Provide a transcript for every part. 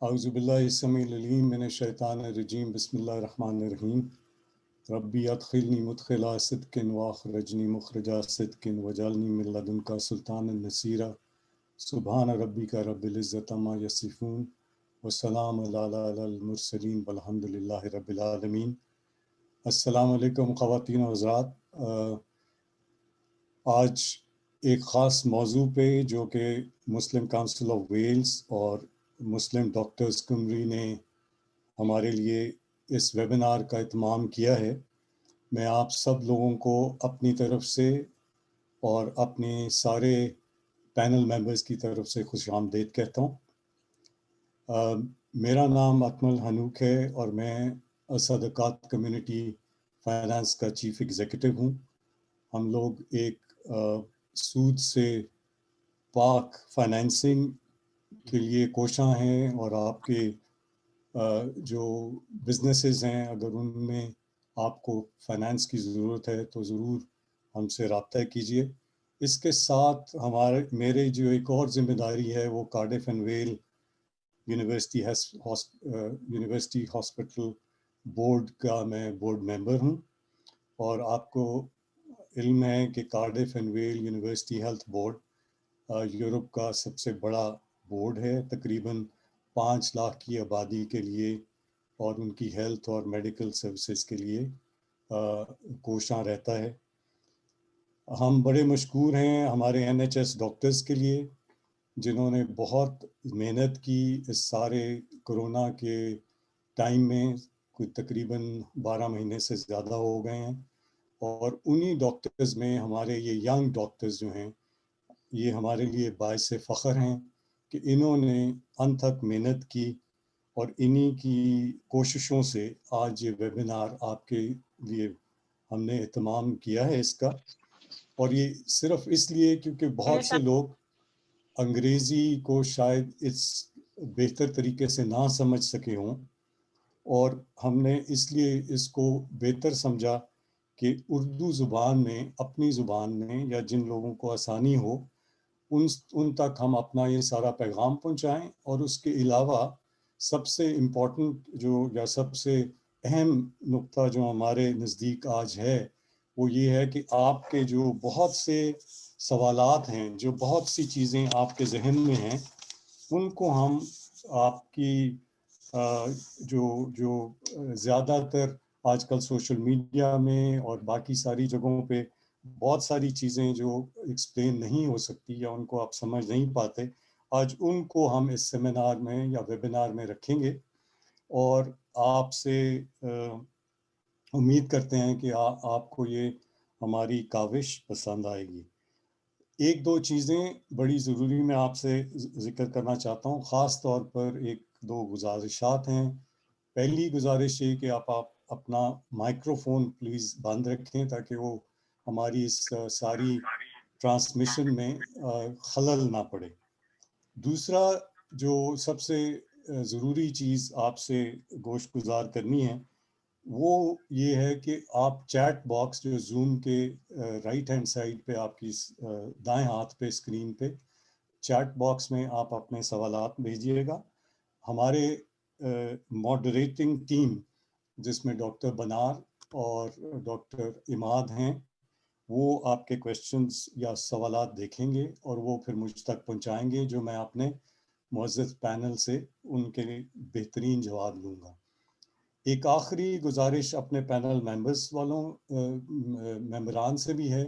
اعوذ باللہ السمیع العلیم من الشیطان الرجیم بسم اللہ الرحمن الرحیم ربی ادخلنی مدخلا صدق واخرجنی مخرجا صدق وجعلنی من لدنک سلطانا نصیرا سبحان ربک رب العزۃ عما یصفون والسلام علی المرسلین والحمد للہ رب العالمین۔ السلام علیکم خواتین و حضرات، آج ایک خاص موضوع پہ جو کہ مسلم کونسل آف ویلز اور مسلم ڈاکٹرز کمری نے ہمارے لیے اس ویبینار کا اہتمام کیا ہے، میں آپ سب لوگوں کو اپنی طرف سے اور اپنے سارے پینل ممبرز کی طرف سے خوش آمدید کہتا ہوں۔ میرا نام اکمل حنوک ہے اور میں صدقات کمیونٹی فائنانس کا چیف ایگزیکٹو ہوں۔ ہم لوگ ایک سود سے پاک فائنینسنگ کے لیے کوشاں ہیں، اور آپ کے جو بزنسز ہیں اگر ان میں آپ کو فائنانس کی ضرورت ہے تو ضرور ہم سے رابطہ کیجیے۔ اس کے ساتھ میرے جو ایک اور ذمہ داری ہے وہ Cardiff and Vale University Hospital Board کا میں بورڈ ممبر ہوں، اور آپ کو علم ہے کہ Cardiff and Vale University Health Board Europe کا سب سے بڑا بورڈ ہے، تقریباً 5 لاکھ کی آبادی کے لیے اور ان کی ہیلتھ اور میڈیکل سروسز کے لیے کوشاں رہتا ہے۔ ہم بڑے مشکور ہیں ہمارے NHS ڈاکٹرز کے لیے جنہوں نے بہت محنت کی اس سارے کرونا کے ٹائم میں، کوئی تقریباً 12 مہینے سے زیادہ ہو گئے ہیں، اور انہی ڈاکٹرز میں ہمارے یہ ینگ ڈاکٹرز جو ہیں یہ ہمارے لیے باعث فخر ہیں کہ انہوں نے انتھک محنت کی، اور انہی کی کوششوں سے آج یہ ویبینار آپ کے لیے ہم نے اہتمام کیا ہے اس کا۔ اور یہ صرف اس لیے کیونکہ بہت سے لوگ انگریزی کو شاید اس بہتر طریقے سے نہ سمجھ سکے ہوں، اور ہم نے اس لیے اس کو بہتر سمجھا کہ اردو زبان میں، اپنی زبان میں، یا جن لوگوں کو آسانی ہو ان تک ہم اپنا یہ سارا پیغام پہنچائیں۔ اور اس کے علاوہ سب سے امپورٹنٹ یا سب سے اہم نقطہ جو ہمارے نزدیک آج ہے وہ یہ ہے کہ آپ کے جو بہت سے سوالات ہیں، جو بہت سی چیزیں آپ کے ذہن میں ہیں، ان کو ہم آپ کی جو زیادہ تر آج کل سوشل میڈیا میں اور باقی ساری جگہوں پہ بہت ساری چیزیں جو ایکسپلین نہیں ہو سکتی یا ان کو آپ سمجھ نہیں پاتے، آج ان کو ہم اس سیمینار میں یا ویبینار میں رکھیں گے، اور آپ سے امید کرتے ہیں کہ آپ کو یہ ہماری کاوش پسند آئے گی۔ ایک دو چیزیں بڑی ضروری میں آپ سے ذکر کرنا چاہتا ہوں، خاص طور پر ایک دو گزارشات ہیں۔ پہلی گزارش یہ کہ آپ اپنا مائکرو فون پلیز بند رکھیں تاکہ وہ ہماری اس ساری ٹرانسمیشن میں خلل نہ پڑے۔ دوسرا جو سب سے ضروری چیز آپ سے گوش گزار کرنی ہے وہ یہ ہے کہ آپ چیٹ باکس جو زوم کے رائٹ ہینڈ سائڈ پہ آپ کی دائیں ہاتھ پہ اسکرین پہ چیٹ باکس میں آپ اپنے سوالات بھیجیے گا۔ ہمارے ماڈریٹنگ ٹیم جس میں ڈاکٹر بنار اور ڈاکٹر اماد ہیں، وہ آپ کے کویسچنز یا سوالات دیکھیں گے اور وہ پھر مجھ تک پہنچائیں گے، جو میں اپنے معزز پینل سے ان کے بہترین جواب لوں گا۔ ایک آخری گزارش اپنے پینل ممبران سے بھی ہے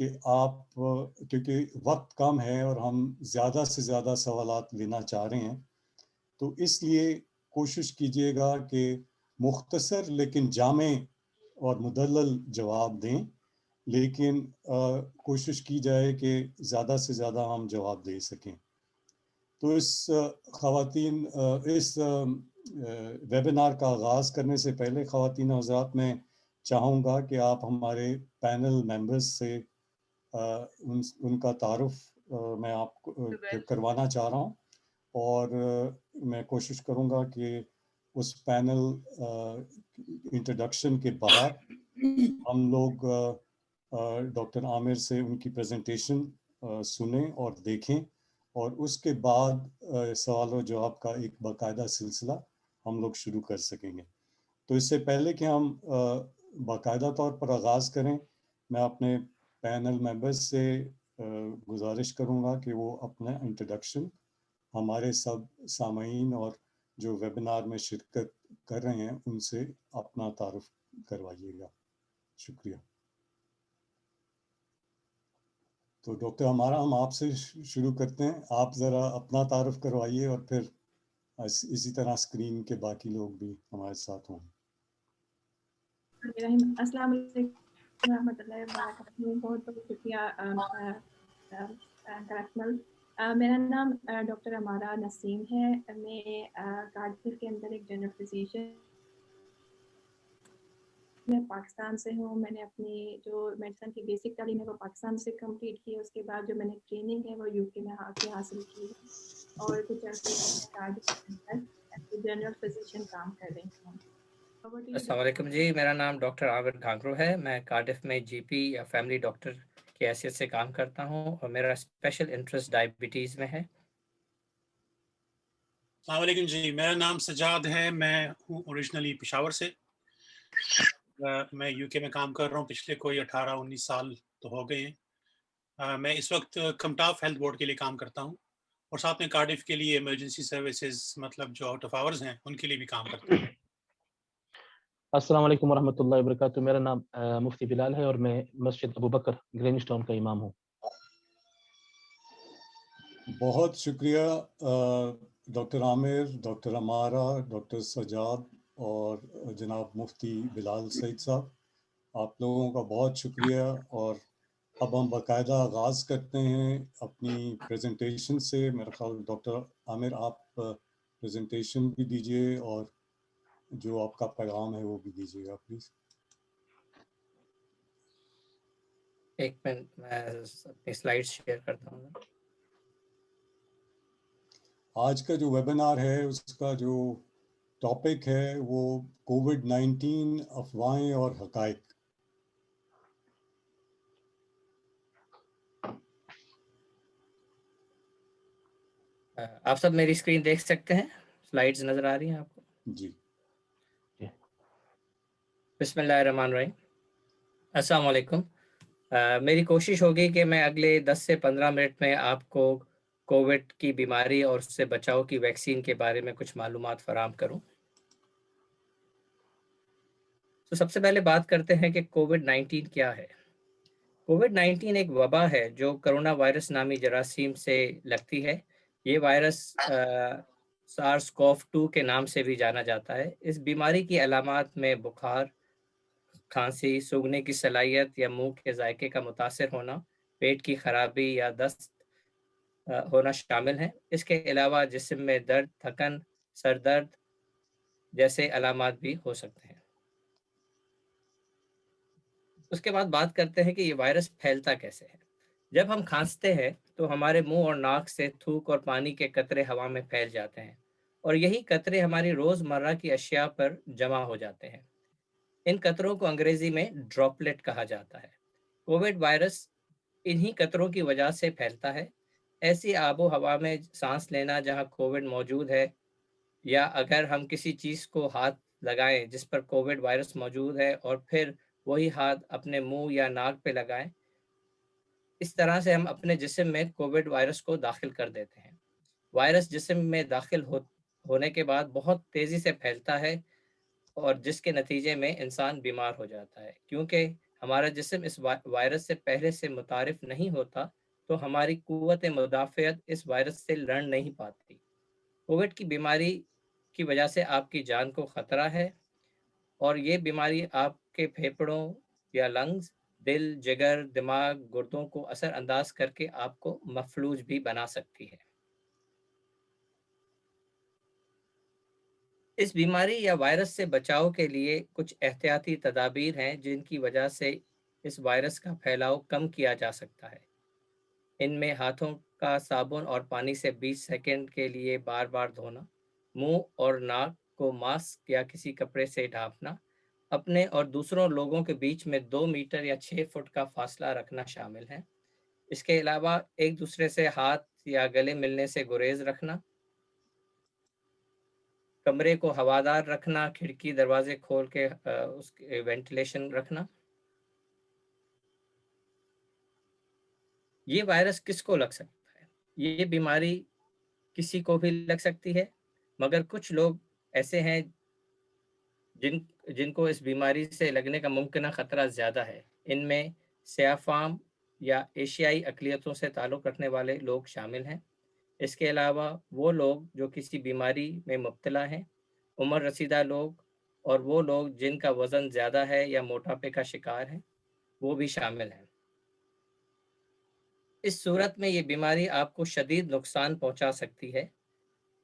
کہ آپ، کیونکہ وقت کم ہے اور ہم زیادہ سے زیادہ سوالات لینا چاہ رہے ہیں، تو اس لیے کوشش کیجیے گا کہ مختصر لیکن جامع اور مدلل جواب دیں، لیکن کوشش کی جائے کہ زیادہ سے زیادہ ہم جواب دے سکیں۔ تو اس ویبینار کا آغاز کرنے سے پہلے خواتین و حضرات میں چاہوں گا کہ آپ ہمارے پینل ممبرز سے ان کا تعارف میں آپ کو کروانا چاہ رہا ہوں، اور میں کوشش کروں گا کہ اس پینل انٹروڈکشن کے بعد ہم لوگ ڈاکٹر عامر سے ان کی پریزنٹیشن سنیں اور دیکھیں، اور اس کے بعد سوال و جواب کا ایک باقاعدہ سلسلہ ہم لوگ شروع کر سکیں گے. تو اس سے پہلے کہ ہم باقاعدہ طور پر آغاز کریں، میں اپنے پینل ممبرز سے گزارش کروں گا کہ وہ اپنا انٹروڈکشن ہمارے سب سامعین اور جو ویبینار میں شرکت کر رہے ہیں ان سے اپنا تعارف کروائیے گا. شکریہ. تو ڈاکٹر ہمارا، ہم آپ سے شروع کرتے ہیں. آپ ذرا اپنا تعارف کروائیے اور پھر اسی طرح اسکرین کے باقی لوگ بھی ہمارے ساتھ ہوں. السلام علیکم ورحمۃ اللہ وبرکاتہ. بہت بہت شکریہ انٹرنیشنل. میرا نام ڈاکٹر امارہ نسیم ہے. میں کارڈف کے اندر ایک جنرل فزیشین، میں پاکستان سے ہوں. میں نے اپنی جو میڈیسن کی بیسک تعلیم ہے وہ پاکستان سے کمپلیٹ کی. اس کے بعد جو میں نے ٹریننگ ہے وہ یو کے میں حاصل کی اور کچھ عرصے سے میں کارڈف کے اندر جنرل فزیشین کام کر رہی ہوں. السلام علیکم جی، میرا نام ڈاکٹر عامر گھانگرو ہے. میں کارڈف میں جی پی یا فیملی ڈاکٹر کی حیثیت سے کام کرتا ہوں اور میرا اسپیشل انٹرسٹ ڈائبٹیز میں ہے. السلام علیکم جی، میرا نام سجاد ہے. میں ہوں اوریجنلی پشاور سے. میں یو کے میں کام کر رہا ہوں پچھلے کوئی 18-19 سال تو ہو گئے ہیں. میں اس وقت کمٹاف ہیلتھ بورڈ کے لیے کام کرتا ہوں اور ساتھ میں کارڈف کے لیے ایمرجنسی سروسز، مطلب جو آؤٹ آف آورز ہیں، ان کے لیے بھی کام کرتا ہوں. السلام علیکم ورحمۃ اللہ وبرکاتہ. میرا نام مفتی بلال ہے اور میں مسجد ابو بکر گرینج ٹاؤن کا امام ہوں. بہت شکریہ ڈاکٹر عامر، ڈاکٹر امارہ، ڈاکٹر سجاد اور جناب مفتی بلال سعید صاحب. آپ لوگوں کا بہت شکریہ. اور اب ہم باقاعدہ آغاز کرتے ہیں اپنی پریزنٹیشن سے. میرا خیال ڈاکٹر عامر آپ پریزنٹیشن بھی دیجیے اور جو آپ کا پیغام ہے وہ بھی دیجیے گا پلیز. ایک منٹ میں اپنی سلائیڈ شیئر کرتا ہوں. آج کا جو ویبینار ہے اس کا جو ٹاپک ہے وہ کووڈ-19 افواہیں اور حقائق. آپ سب میری اسکرین دیکھ سکتے ہیں؟ سلائیڈز نظر آ رہی ہیں آپ کو؟ جی. بسم اللہ الرحمن الرحیم. السلام علیکم. میری کوشش ہوگی کہ میں اگلے 10 سے 15 منٹ میں آپ کو کووڈ کی بیماری اور اس سے بچاؤ کی ویکسین کے بارے میں کچھ معلومات فراہم کروں. تو سب سے پہلے بات کرتے ہیں کہ کووڈ-19 کیا ہے. کووڈ-19 ایک وبا ہے جو کرونا وائرس نامی جراثیم سے لگتی ہے. یہ وائرس سارس کوف 2 کے نام سے بھی جانا جاتا ہے. اس بیماری کی علامات میں بخار، کھانسی، سونگھنے کی صلاحیت یا منہ کے ذائقے کا متاثر ہونا، پیٹ کی خرابی یا دست ہونا شامل ہیں. اس کے علاوہ جسم میں درد، تھکن، سر درد جیسے علامات بھی ہو سکتے ہیں. اس کے بعد بات کرتے ہیں کہ یہ وائرس پھیلتا کیسے ہے. جب ہم کھانستے ہیں تو ہمارے منہ اور ناک سے تھوک اور پانی کے قطرے ہوا میں پھیل جاتے ہیں اور یہی قطرے ہماری روزمرہ کی اشیاء پر جمع ہو جاتے ہیں. ان قطروں کو انگریزی میں ڈراپلیٹ کہا جاتا ہے. کووڈ وائرس انہی قطروں کی وجہ سے پھیلتا ہے. ایسی آب و ہوا میں سانس لینا جہاں کووڈ موجود ہے، یا اگر ہم کسی چیز کو ہاتھ لگائیں جس پر کووڈ وائرس موجود ہے اور پھر وہی ہاتھ اپنے منہ یا ناک پہ لگائیں، اس طرح سے ہم اپنے جسم میں کووڈ وائرس کو داخل کر دیتے ہیں. وائرس جسم میں داخل ہونے کے بعد بہت تیزی سے پھیلتا ہے اور جس کے نتیجے میں انسان بیمار ہو جاتا ہے. کیونکہ ہمارا جسم اس وائرس سے پہلے سے متعارف نہیں ہوتا تو ہماری قوت مدافعت اس وائرس سے لڑ نہیں پاتی. کووڈ کی بیماری کی وجہ سے آپ کی جان کو خطرہ ہے اور یہ بیماری آپ کے پھیپھڑوں یا لنگز، دل، جگر، دماغ، گردوں کو اثر انداز کر کے آپ کو مفلوج بھی بنا سکتی ہے. اس بیماری یا وائرس سے بچاؤ کے لیے کچھ احتیاطی تدابیر ہیں جن کی وجہ سے اس وائرس کا پھیلاؤ کم کیا جا سکتا ہے. ان میں ہاتھوں کا صابن اور پانی سے 20 سیکنڈ کے لیے بار بار دھونا، منہ اور ناک کو ماسک یا کسی کپڑے سے ڈھانپنا، اپنے اور دوسروں لوگوں کے بیچ میں 2 میٹر یا 6 فٹ کا فاصلہ رکھنا شامل ہے. اس کے علاوہ ایک دوسرے سے ہاتھ یا گلے ملنے سے گریز رکھنا، کمرے کو ہوادار رکھنا، کھڑکی دروازے کھول کے اس کے وینٹیلیشن رکھنا۔ یہ وائرس کس کو لگ سکتا ہے؟ یہ بیماری کسی کو بھی لگ سکتی ہے، مگر کچھ لوگ ایسے ہیں جن کو اس بیماری سے لگنے کا ممکنہ خطرہ زیادہ ہے۔ ان میں سیاہ فام یا ایشیائی اقلیتوں سے تعلق رکھنے والے لوگ شامل ہیں۔ اس کے علاوہ وہ لوگ جو کسی بیماری میں مبتلا ہیں، عمر رسیدہ لوگ، اور وہ لوگ جن کا وزن زیادہ ہے یا موٹاپے کا شکار ہیں، وہ بھی شامل ہیں۔ اس صورت میں یہ بیماری آپ کو شدید نقصان پہنچا سکتی ہے۔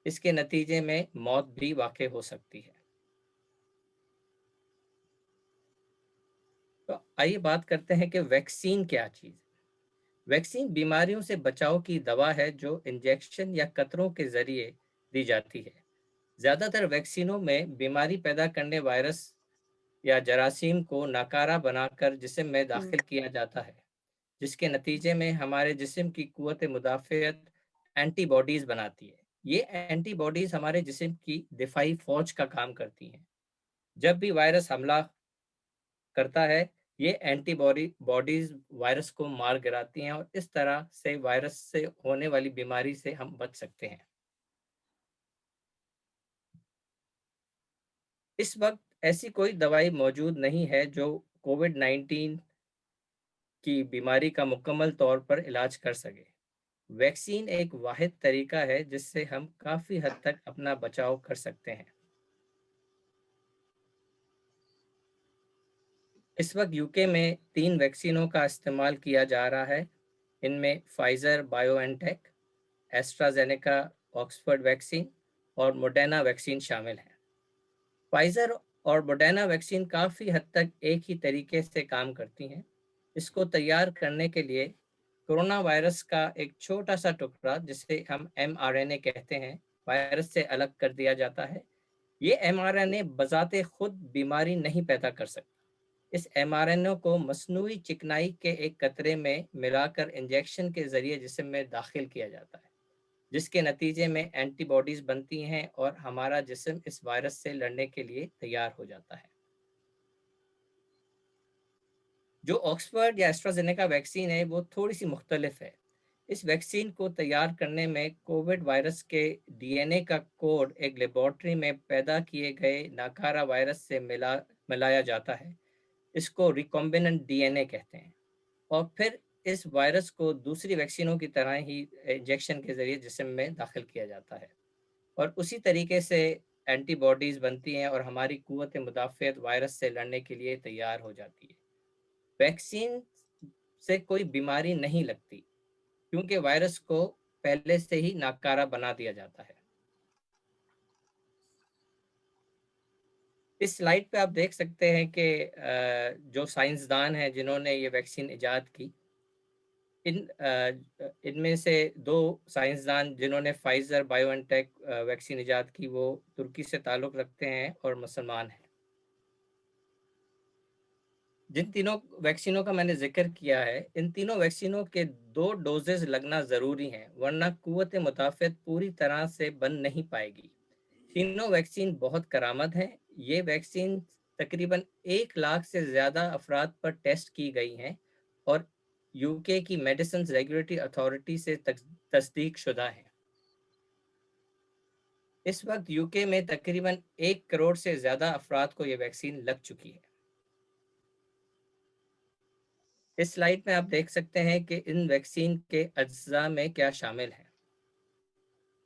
اس کے نتیجے میں موت بھی واقع ہو سکتی ہے۔ تو آئیے بات کرتے ہیں کہ ویکسین کیا چیز ہے۔ ویکسین بیماریوں سے بچاؤ کی دوا ہے جو انجیکشن یا قطروں کے ذریعے دی جاتی ہے۔ زیادہ تر ویکسینوں میں بیماری پیدا کرنے وائرس یا جراثیم کو ناکارہ بنا کر جسم میں داخل کیا جاتا ہے، جس کے نتیجے میں ہمارے جسم کی قوت مدافعت اینٹی باڈیز بناتی ہے۔ یہ اینٹی باڈیز ہمارے جسم کی دفاعی فوج کا کام کرتی ہیں۔ جب بھی وائرس حملہ کرتا ہے، یہ اینٹی باڈیز وائرس کو مار گراتی ہیں، اور اس طرح سے وائرس سے ہونے والی بیماری سے ہم بچ سکتے ہیں۔ اس وقت ایسی کوئی دوائی موجود نہیں ہے جو کووڈ-19 کی بیماری کا مکمل طور پر علاج کر سکے۔ ویکسین ایک واحد طریقہ ہے جس سے ہم کافی حد تک اپنا بچاؤ کر سکتے ہیں۔ اس وقت یوکے میں 3 ویکسینوں کا استعمال کیا جا رہا ہے۔ ان میں فائزر بائیو این ٹیک، ایسٹرازینیکا آکسفورڈ ویکسین اور موڈرنا ویکسین شامل ہیں۔ فائزر اور موڈرنا ویکسین کافی حد تک ایک ہی طریقے سے کام کرتی ہیں۔ اس کو تیار کرنے کے لیے کورونا وائرس کا ایک چھوٹا سا ٹکڑا، جسے ہم mRNA کہتے ہیں، وائرس سے الگ کر دیا جاتا ہے۔ یہ mRNA بذات خود بیماری نہیں پیدا کر سکتا۔ اس mRNA کو مصنوعی چکنائی کے ایک قطرے میں ملا کر انجیکشن کے ذریعے جسم میں داخل کیا جاتا ہے، جس کے نتیجے میں اینٹی باڈیز بنتی ہیں اور ہمارا جسم اس وائرس سے لڑنے کے لیے تیار ہو جاتا ہے۔ جو آکسفورڈ یا ایسٹرازینیکا ویکسین ہے وہ تھوڑی سی مختلف ہے۔ اس ویکسین کو تیار کرنے میں کووڈ وائرس کے ڈی این اے کا کوڈ ایک لیبارٹری میں پیدا کیے گئے ناکارہ وائرس سے ملایا جاتا ہے۔ اس کو ریکمبیننٹ ڈی این اے کہتے ہیں، اور پھر اس وائرس کو دوسری ویکسینوں کی طرح ہی انجیکشن کے ذریعے جسم میں داخل کیا جاتا ہے، اور اسی طریقے سے اینٹی باڈیز بنتی ہیں اور ہماری قوت مدافعت وائرس سے لڑنے کے لیے تیار ہو جاتی ہے۔ ویکسین سے کوئی بیماری نہیں لگتی کیونکہ وائرس کو پہلے سے ہی ناکارہ بنا دیا جاتا ہے۔ اس سلائیڈ پہ آپ دیکھ سکتے ہیں کہ جو سائنسدان ہیں جنہوں نے یہ ویکسین ایجاد کی، ان میں سے 2 سائنسدان جنہوں نے فائزر بائیو این ٹیک ویکسین ایجاد کی، وہ ترکی سے تعلق رکھتے ہیں اور مسلمان ہیں۔ جن تینوں ویکسینوں کا میں نے ذکر کیا ہے، ان تینوں ویکسینوں کے 2 ڈوزز لگنا ضروری ہیں، ورنہ قوت مدافعت پوری طرح سے بن نہیں پائے گی۔ تینوں ویکسین بہت کارآمد ہیں۔ یہ ویکسین تقریباً 1 لاکھ سے زیادہ افراد پر ٹیسٹ کی گئی ہیں اور یوکے کی میڈیسنز ریگولیٹری اتھارٹی سے تصدیق شدہ ہیں۔ اس وقت یوکے میں تقریباً 1 کروڑ سے زیادہ افراد کو یہ ویکسین لگ چکی ہے۔ اس سلائیڈ میں آپ دیکھ سکتے ہیں کہ ان ویکسین کے اجزاء میں کیا شامل ہیں۔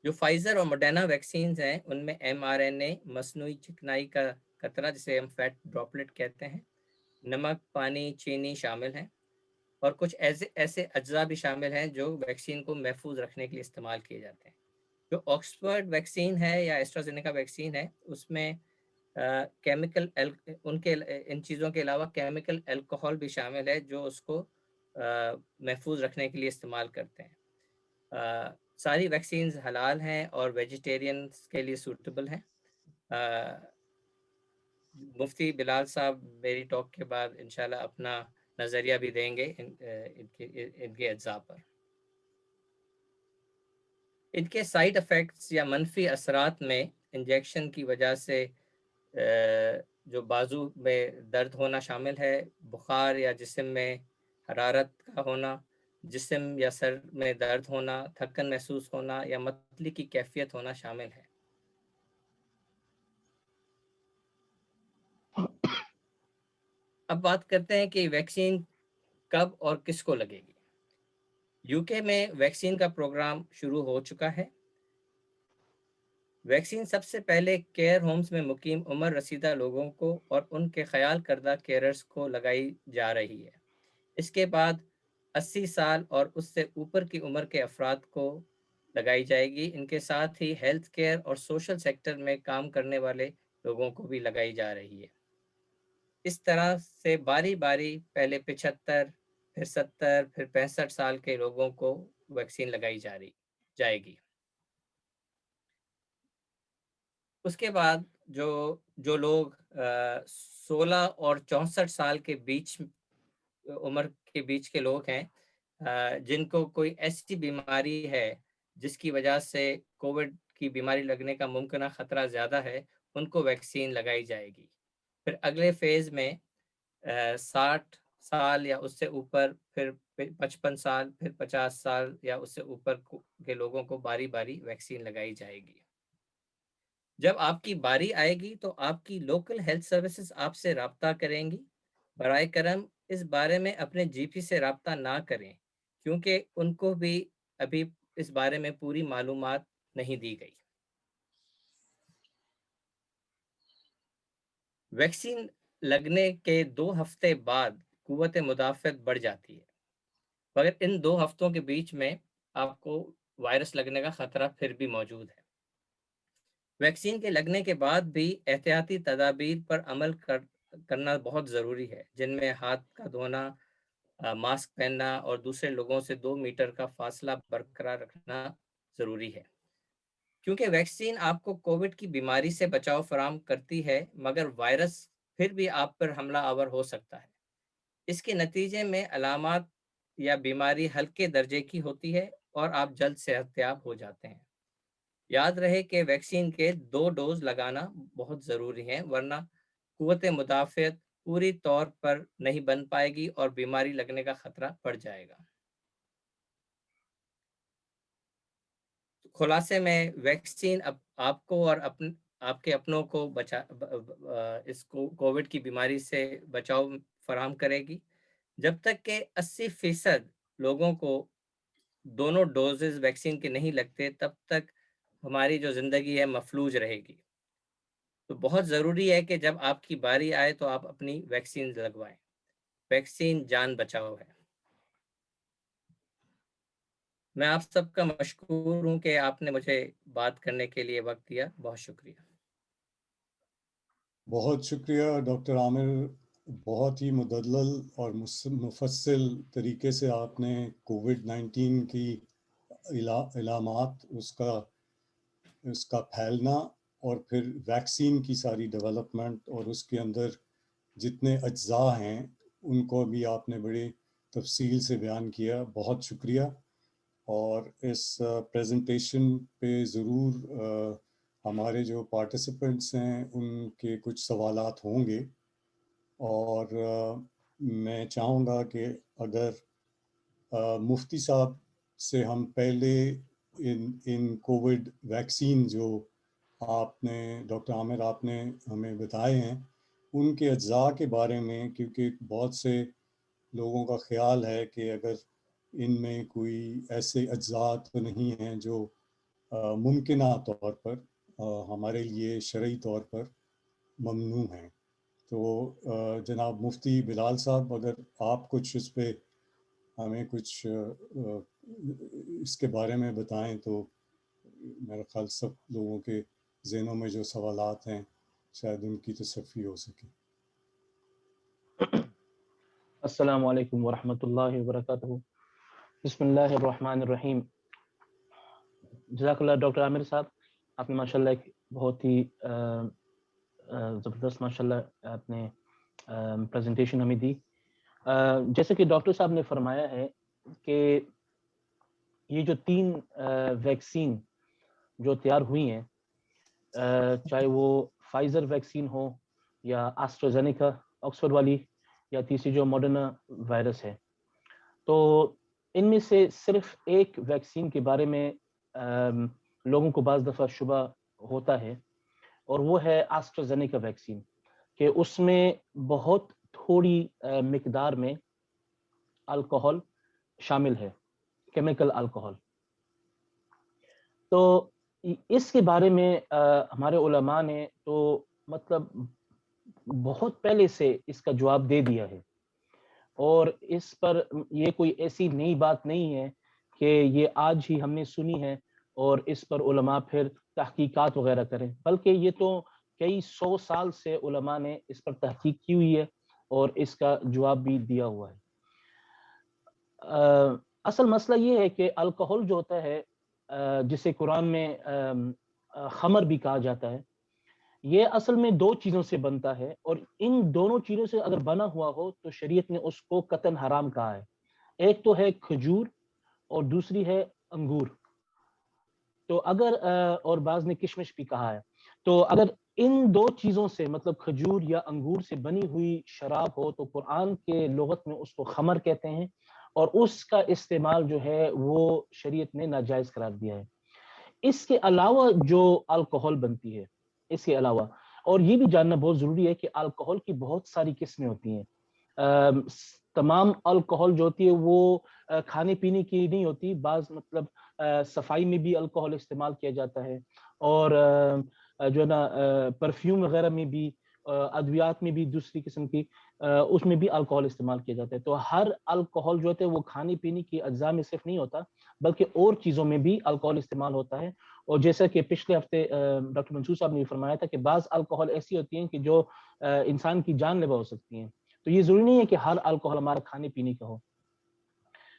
جو فائزر اور موڈرنا ویکسینز ہیں ان میں mRNA، مصنوعی چکنائی کا قطرہ جسے ہم فیٹ ڈراپلٹ کہتے ہیں، نمک، پانی، چینی شامل ہیں، اور کچھ ایسے اجزاء بھی شامل ہیں جو ویکسین کو محفوظ رکھنے کے لیے استعمال کیے جاتے ہیں۔ جو آکسفورڈ ویکسین ہے یا ایسٹرازینیکا ویکسین ہے، اس میں کیمیکل ان چیزوں کے علاوہ کیمیکل الکوہول بھی شامل ہے جو اس کو محفوظ رکھنے کے لیے استعمال کرتے ہیں۔ ساری ویکسینز حلال ہیں اور ویجیٹیرینز کے لیے سوٹیبل ہیں۔ مفتی بلال صاحب میری ٹاک کے بعد انشاءاللہ اپنا نظریہ بھی دیں گے ان کے اجزاء پر۔ ان کے سائیڈ افیکٹس یا منفی اثرات میں انجیکشن کی وجہ سے جو بازو میں درد ہونا شامل ہے، بخار یا جسم میں حرارت کا ہونا، جسم یا سر میں درد ہونا، تھکن محسوس ہونا یا متلی کی کیفیت ہونا شامل ہے۔ اب بات کرتے ہیں کہ ویکسین کب اور کس کو لگے گی۔ یوکے میں ویکسین کا پروگرام شروع ہو چکا ہے۔ ویکسین سب سے پہلے کیئر ہومز میں مقیم عمر رسیدہ لوگوں کو اور ان کے خیال کردہ کیئررز کو لگائی جا رہی ہے۔ اس کے بعد 80 سال اور اس سے اوپر کی عمر کے افراد کو لگائی جائے گی۔ ان کے ساتھ ہی ہیلتھ کیئر اور سوشل سیکٹر میں کام کرنے والے لوگوں کو بھی لگائی جا رہی ہے۔ اس طرح سے باری باری پہلے 75، پھر 70، پھر 65 سال کے لوگوں کو ویکسین لگائی جائے گی۔ اس کے بعد جو لوگ 16 اور 64 سال کے بیچ عمر کے بیچ کے لوگ ہیں، جن کو کوئی ایسی بیماری ہے جس کی وجہ سے کووڈ کی بیماری لگنے کا ممکنہ خطرہ زیادہ ہے، ان کو ویکسین لگائی جائے گی۔ پھر اگلے فیز میں 60 سال یا اس سے اوپر، پھر 55 سال، پھر 50 سال یا اس سے اوپر کے لوگوں کو باری باری ویکسین لگائی جائے گی۔ جب آپ کی باری آئے گی تو آپ کی لوکل ہیلتھ سروسز آپ سے رابطہ کریں گی۔ برائے کرم اس بارے میں اپنے جی پی سے رابطہ نہ کریں، کیونکہ ان کو بھی ابھی اس بارے میں پوری معلومات نہیں دی گئی۔ ویکسین لگنے کے 2 ہفتے بعد قوت مدافعت بڑھ جاتی ہے، مگر ان 2 ہفتوں کے بیچ میں آپ کو وائرس لگنے کا خطرہ پھر بھی موجود ہے۔ ویکسین کے لگنے کے بعد بھی احتیاطی تدابیر پر عمل کرنا بہت ضروری ہے، جن میں ہاتھ کا دھونا، ماسک پہننا اور دوسرے لوگوں سے 2 میٹر کا فاصلہ برقرار رکھنا ضروری ہے۔ کیونکہ ویکسین آپ کو کووڈ کی بیماری سے بچاؤ فراہم کرتی ہے، مگر وائرس پھر بھی آپ پر حملہ آور ہو سکتا ہے۔ اس کے نتیجے میں علامات یا بیماری ہلکے درجے کی ہوتی ہے اور آپ جلد صحت یاب ہو جاتے ہیں۔ یاد رہے کہ ویکسین کے 2 ڈوز لگانا بہت ضروری ہے، ورنہ قوت مدافعت پوری طور پر نہیں بن پائے گی اور بیماری لگنے کا خطرہ بڑھ جائے گا۔ خلاصے میں ویکسین آپ کو اور آپ کے اپنوں کو اس کو کووڈ کی بیماری سے بچاؤ فراہم کرے گی۔ جب تک کہ 80% لوگوں کو دونوں ڈوزز ویکسین کے نہیں لگتے، تب تک ہماری جو زندگی ہے مفلوج رہے گی۔ تو بہت ضروری ہے کہ جب آپ کی باری آئے تو آپ اپنی ویکسین لگوائیں۔ ویکسین جان بچاؤ ہے۔ میں آپ سب کا مشکور ہوں کہ آپ نے مجھے بات کرنے کے لیے وقت دیا۔ بہت شکریہ۔ بہت شکریہ ڈاکٹر عامر، بہت ہی مدلل اور مفصل طریقے سے آپ نے کووڈ-19 کی علامات، اس کا پھیلنا اور پھر ویکسین کی ساری ڈیولپمنٹ اور اس کے اندر جتنے اجزاء ہیں ان کو بھی آپ نے بڑی تفصیل سے بیان کیا۔ بہت شکریہ۔ اور اس پریزنٹیشن پہ ضرور ہمارے جو پارٹیسپنٹس ہیں ان کے کچھ سوالات ہوں گے، اور میں چاہوں گا کہ اگر مفتی صاحب سے ہم پہلے ان کووڈ ویکسین جو آپ نے ڈاکٹر عامر آپ نے ہمیں بتائے ہیں ان کے اجزاء کے بارے میں، کیونکہ بہت سے لوگوں کا خیال ہے کہ اگر ان میں کوئی ایسے اجزاء تو نہیں ہیں جو ممکنہ طور پر ہمارے لیے شرعی طور پر ممنوع ہیں۔ تو جناب مفتی بلال صاحب، اگر آپ کچھ اس پہ ہمیں کچھ اس کے بارے میں بتائیں تو میرا خیال سب لوگوں کے ذہنوں میں جو سوالات ہیں شاید ان کی تصفی ہو سکے۔ السلام علیکم ورحمۃ اللہ وبرکاتہ۔ بسم اللہ الرحمن الرحیم۔ جزاک اللہ ڈاکٹر عامر صاحب، آپ نے ماشاء اللہ ایک بہت ہی زبردست ماشاء اللہ آپ نے پریزنٹیشن ہمیں دی۔ جیسے کہ ڈاکٹر صاحب نے فرمایا ہے کہ یہ جو 3 ویکسین جو تیار ہوئی ہیں، چاہے وہ فائزر ویکسین ہو یا آسٹرازینیکا آکسفورڈ والی، یا تیسری جو ماڈرنا وائرس ہے، تو ان میں سے صرف ایک ویکسین کے بارے میں لوگوں کو بعض دفعہ شبہ ہوتا ہے، اور وہ ہے آسٹرازینیکا ویکسین، کہ اس میں بہت تھوڑی مقدار میں الکحل شامل ہے، کیمیکل الکحل۔ تو اس کے بارے میں ہمارے علماء نے تو مطلب بہت پہلے سے اس کا جواب دے دیا ہے، اور اس پر یہ کوئی ایسی نئی بات نہیں ہے کہ یہ آج ہی ہم نے سنی ہے اور اس پر علماء پھر تحقیقات وغیرہ کریں، بلکہ یہ تو کئی 100 سال سے علماء نے اس پر تحقیق کی ہوئی ہے اور اس کا جواب بھی دیا ہوا ہے۔ اصل مسئلہ یہ ہے کہ الکحل جو ہوتا ہے، جسے قرآن میں خمر بھی کہا جاتا ہے، یہ اصل میں 2 چیزوں سے بنتا ہے، اور ان دونوں چیزوں سے اگر بنا ہوا ہو تو شریعت نے اس کو قطعاً حرام کہا ہے۔ ایک تو ہے کھجور اور دوسری ہے انگور، تو اگر اور بعض نے کشمش بھی کہا ہے، تو اگر ان 2 چیزوں سے مطلب کھجور یا انگور سے بنی ہوئی شراب ہو تو قرآن کے لغت میں اس کو خمر کہتے ہیں، اور اس کا استعمال جو ہے وہ شریعت نے ناجائز قرار دیا ہے۔ اس کے علاوہ جو الکحل بنتی ہے، اس کے علاوہ، اور یہ بھی جاننا بہت ضروری ہے کہ الکحل کی بہت ساری قسمیں ہوتی ہیں۔ تمام الکحل جو ہوتی ہے وہ کھانے پینے کی نہیں ہوتی، بعض مطلب صفائی میں بھی الکحل استعمال کیا جاتا ہے، اور جو ہے نا پرفیوم وغیرہ میں بھی، ادویات میں بھی دوسری قسم کی اس میں بھی الکحل استعمال کیا جاتا ہے۔ تو ہر الکحل جو ہوتا ہے وہ کھانے پینے کی اجزاء میں صرف نہیں ہوتا، بلکہ اور چیزوں میں بھی الکحل استعمال ہوتا ہے۔ اور جیسا کہ پچھلے ہفتے ڈاکٹر منصور صاحب نے فرمایا تھا کہ بعض الکحل ایسی ہوتی ہیں کہ جو انسان کی جان لیوا ہو سکتی ہیں، تو یہ ضروری نہیں ہے کہ ہر الکحل ہمارا کھانے پینے کا ہو۔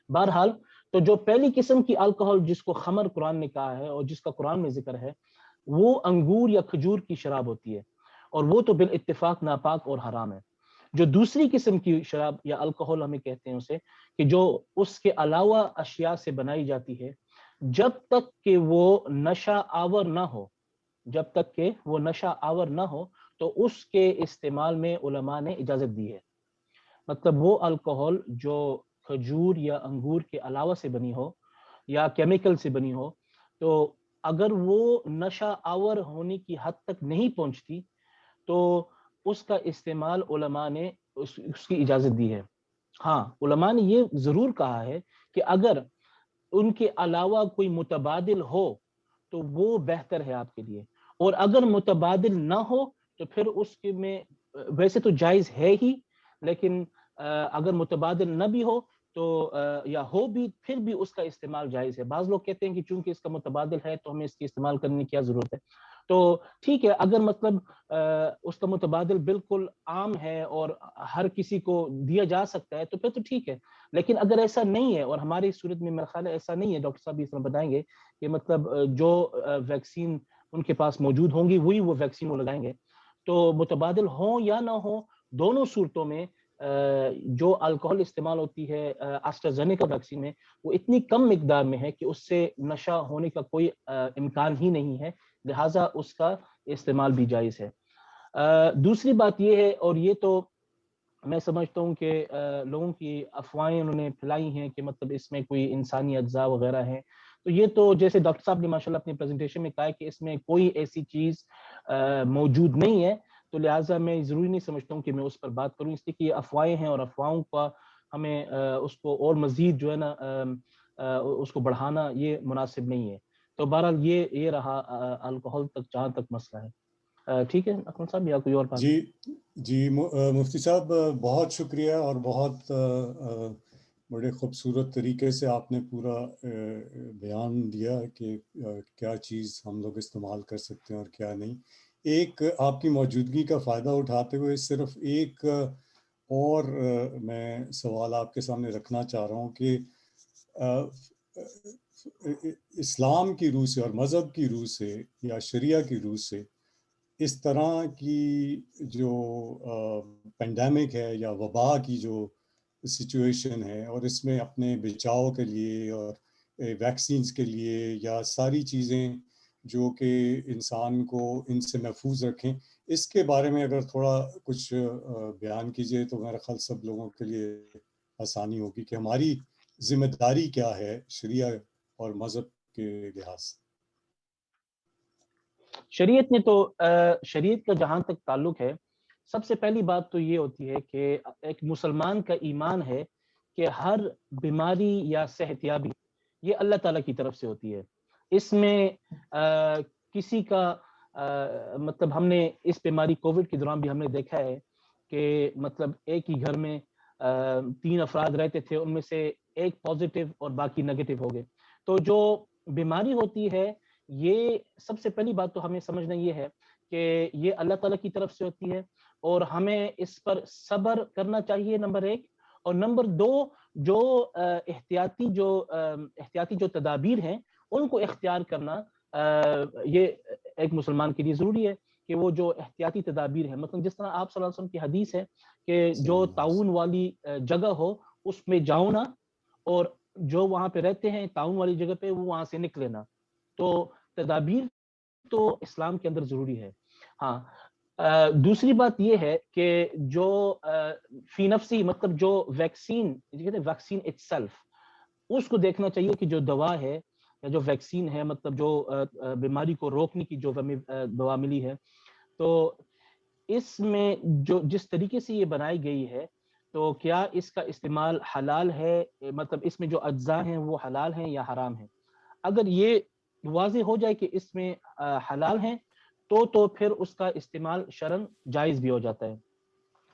بہرحال، تو جو پہلی قسم کی الکحل جس کو خمر قرآن نے کہا ہے اور جس کا قرآن میں ذکر ہے، وہ انگور یا کھجور کی شراب ہوتی ہے، اور وہ تو بالاتفاق ناپاک اور حرام ہے۔ جو دوسری قسم کی شراب یا الکحل ہمیں کہتے ہیں اسے، کہ جو اس کے علاوہ اشیاء سے بنائی جاتی ہے، جب تک کہ وہ نشہ آور نہ ہو، جب تک کہ وہ نشہ آور نہ ہو تو اس کے استعمال میں علماء نے اجازت دی ہے۔ مطلب وہ الکحل جو کھجور یا انگور کے علاوہ سے بنی ہو یا کیمیکل سے بنی ہو، تو اگر وہ نشہ آور ہونے کی حد تک نہیں پہنچتی تو اس کا استعمال علماء نے اس کی اجازت دی ہے۔ ہاں، علماء نے یہ ضرور کہا ہے کہ اگر ان کے علاوہ کوئی متبادل ہو تو وہ بہتر ہے آپ کے لیے، اور اگر متبادل نہ ہو تو پھر اس کے میں ویسے تو جائز ہے ہی، لیکن اگر متبادل نہ بھی ہو تو یا ہو بھی، پھر بھی اس کا استعمال جائز ہے۔ بعض لوگ کہتے ہیں کہ چونکہ اس کا متبادل ہے تو ہمیں اس کی استعمال کرنے کی کیا ضرورت ہے۔ تو ٹھیک ہے، اگر مطلب اس کا متبادل بالکل عام ہے اور ہر کسی کو دیا جا سکتا ہے تو پھر تو ٹھیک ہے، لیکن اگر ایسا نہیں ہے، اور ہماری صورت میں میرا خیال ہے ایسا نہیں ہے، ڈاکٹر صاحب اس میں بتائیں گے کہ مطلب جو ویکسین ان کے پاس موجود ہوں گی وہی وہ ویکسین وہ لگائیں گے، تو متبادل ہوں یا نہ ہوں، دونوں صورتوں میں جو الکحل استعمال ہوتی ہے آسٹرازینیکا ویکسین میں، وہ اتنی کم مقدار میں ہے کہ اس سے نشہ ہونے کا کوئی امکان ہی نہیں ہے، لہٰذا اس کا استعمال بھی جائز ہے۔ دوسری بات یہ ہے، اور یہ تو میں سمجھتا ہوں کہ لوگوں کی افواہیں انہوں نے پھیلائی ہیں کہ مطلب اس میں کوئی انسانی اجزاء وغیرہ ہیں، تو یہ تو جیسے ڈاکٹر صاحب نے ماشاءاللہ اپنی پریزنٹیشن میں کہا ہے کہ اس میں کوئی ایسی چیز موجود نہیں ہے، تو لہٰذا میں ضروری نہیں سمجھتا ہوں کہ میں اس پر بات کروں، اس لیے کہ یہ افواہیں ہیں، اور افواہوں کا ہمیں اس کو اور مزید جو ہے نا اس کو بڑھانا یہ مناسب نہیں ہے۔ تو بہرحال یہ رہا الکحل تک جہاں تک مسئلہ ہے۔ ٹھیک ہے اکمل صاحب، یا کوئی اور بات؟ جی مفتی صاحب بہت شکریہ، اور بہت بڑے خوبصورت طریقے سے آپ نے پورا بیان دیا کہ کیا چیز ہم لوگ استعمال کر سکتے ہیں اور کیا نہیں۔ ایک آپ کی موجودگی کا فائدہ اٹھاتے ہوئے صرف ایک اور میں سوال آپ کے سامنے رکھنا چاہ رہا ہوں کہ اسلام کی روح سے اور مذہب کی روح سے یا شریعہ کی روح سے اس طرح کی جو پینڈیمک ہے یا وبا کی جو سچویشن ہے، اور اس میں اپنے بچاؤ کے لیے اور ویکسینز کے لیے یا ساری چیزیں جو کہ انسان کو ان سے محفوظ رکھیں. اس کے بارے میں اگر تھوڑا کچھ بیان کیجئے تو میرا خیال سب لوگوں کے لیے آسانی ہوگی کہ ہماری ذمہ داری کیا ہے شریعہ اور مذہب کے لحاظ سے. شریعت نے تو شریعت کا جہاں تک تعلق ہے، سب سے پہلی بات تو یہ ہوتی ہے کہ ایک مسلمان کا ایمان ہے کہ ہر بیماری یا صحت یابی یہ اللہ تعالیٰ کی طرف سے ہوتی ہے. اس میں کسی کا مطلب ہم نے اس بیماری کووڈ کے دوران بھی ہم نے دیکھا ہے کہ مطلب ایک ہی گھر میں 3 افراد رہتے تھے، ان میں سے ایک پازیٹیو اور باقی نیگیٹو ہو گئے. تو جو بیماری ہوتی ہے یہ سب سے پہلی بات تو ہمیں سمجھنا یہ ہے کہ یہ اللہ تعالیٰ کی طرف سے ہوتی ہے اور ہمیں اس پر صبر کرنا چاہیے نمبر 1. اور نمبر 2 جو احتیاطی جو تدابیر ہیں ان کو اختیار کرنا یہ ایک مسلمان کے لیے ضروری ہے کہ وہ جو احتیاطی تدابیر ہیں، مطلب جس طرح آپ صلی اللہ علیہ وسلم کی حدیث ہے کہ جو تعاون والی جگہ ہو اس میں جاؤ نہ، اور جو وہاں پہ رہتے ہیں تعاون والی جگہ پہ وہ وہاں سے نکلے نہ. تو تدابیر تو اسلام کے اندر ضروری ہے. ہاں دوسری بات یہ ہے کہ جو فی نفسی مطلب جو ویکسین اٹ سیلف، اس کو دیکھنا چاہیے کہ جو دوا ہے یا جو ویکسین ہے، مطلب جو بیماری کو روکنے کی جو دوا ملی ہے، تو اس میں جو جس طریقے سے یہ بنائی گئی ہے تو کیا اس کا استعمال حلال ہے، مطلب اس میں جو اجزاء ہیں وہ حلال ہیں یا حرام ہیں. اگر یہ واضح ہو جائے کہ اس میں حلال ہیں تو پھر اس کا استعمال شرعاً جائز بھی ہو جاتا ہے.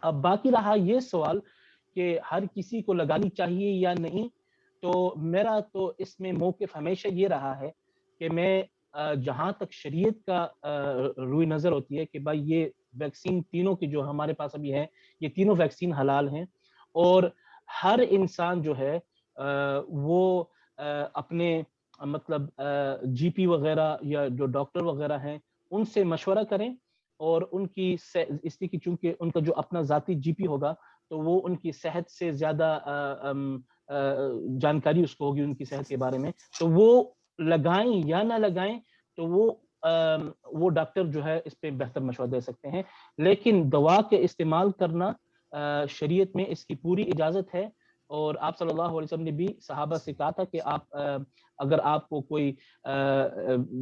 اب باقی رہا یہ سوال کہ ہر کسی کو لگانی چاہیے یا نہیں، تو میرا تو اس میں موقف ہمیشہ یہ رہا ہے کہ میں جہاں تک شریعت کا روئی نظر ہوتی ہے کہ بھائی یہ ویکسین تینوں کی جو ہمارے پاس ابھی ہیں یہ تینوں ویکسین حلال ہیں، اور ہر انسان جو ہے وہ اپنے مطلب جی پی وغیرہ یا جو ڈاکٹر وغیرہ ہیں ان سے مشورہ کریں، اور ان کی اس لیے کہ چونکہ ان کا جو اپنا ذاتی جی پی ہوگا تو وہ ان کی صحت سے زیادہ جانکاری اس کو ہوگی ان کی صحت کے بارے میں، تو وہ لگائیں یا نہ لگائیں تو وہ ڈاکٹر جو ہے اس پہ بہتر مشورہ دے سکتے ہیں. لیکن دوا کے استعمال کرنا شریعت میں اس کی پوری اجازت ہے، اور آپ صلی اللہ علیہ وسلم نے بھی صحابہ سے کہا تھا کہ آپ اگر آپ کو کوئی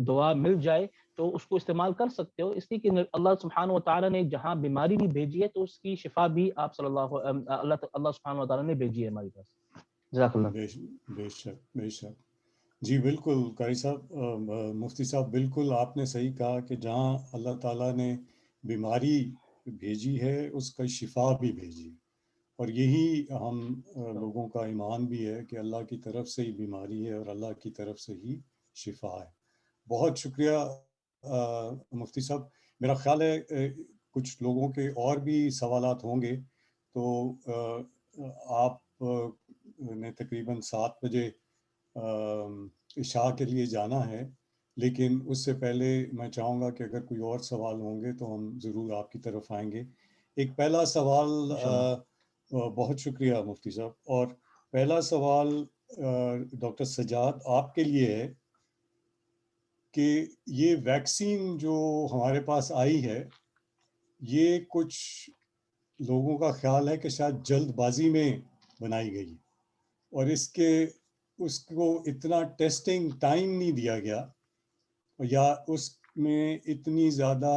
دوا مل جائے تو اس کو استعمال کر سکتے ہو، اس لیے کہ اللہ سبحانہ و تعالیٰ نے جہاں بیماری بھی بھیجی ہے تو اس کی شفا بھی آپ صلی اللہ سبحانہ و تعالیٰ نے بھیجی ہے ہماری پاس. جزاک اللہ. بے شک جی بالکل قاری صاحب، مفتی صاحب بالکل آپ نے صحیح کہا کہ جہاں اللہ تعالیٰ نے بیماری بھیجی ہے اس کا شفا بھی بھیجی، اور یہی ہم لوگوں کا ایمان بھی ہے کہ اللہ کی طرف سے ہی بیماری ہے اور اللہ کی طرف سے ہی شفا ہے. بہت شکریہ مفتی صاحب. میرا خیال ہے کچھ لوگوں کے اور بھی سوالات ہوں گے، تو آپ نے تقریباً 7 بجے عشاء کے لیے جانا ہے، لیکن اس سے پہلے میں چاہوں گا کہ اگر کوئی اور سوال ہوں گے تو ہم ضرور آپ کی طرف آئیں گے. ایک پہلا سوال، بہت شکریہ مفتی صاحب، اور پہلا سوال ڈاکٹر سجاد آپ کے لیے ہے کہ یہ ویکسین جو ہمارے پاس آئی ہے یہ کچھ لوگوں کا خیال ہے کہ شاید جلد بازی میں بنائی گئی، اور اس کو اتنا ٹیسٹنگ ٹائم نہیں دیا گیا، یا اس میں اتنی زیادہ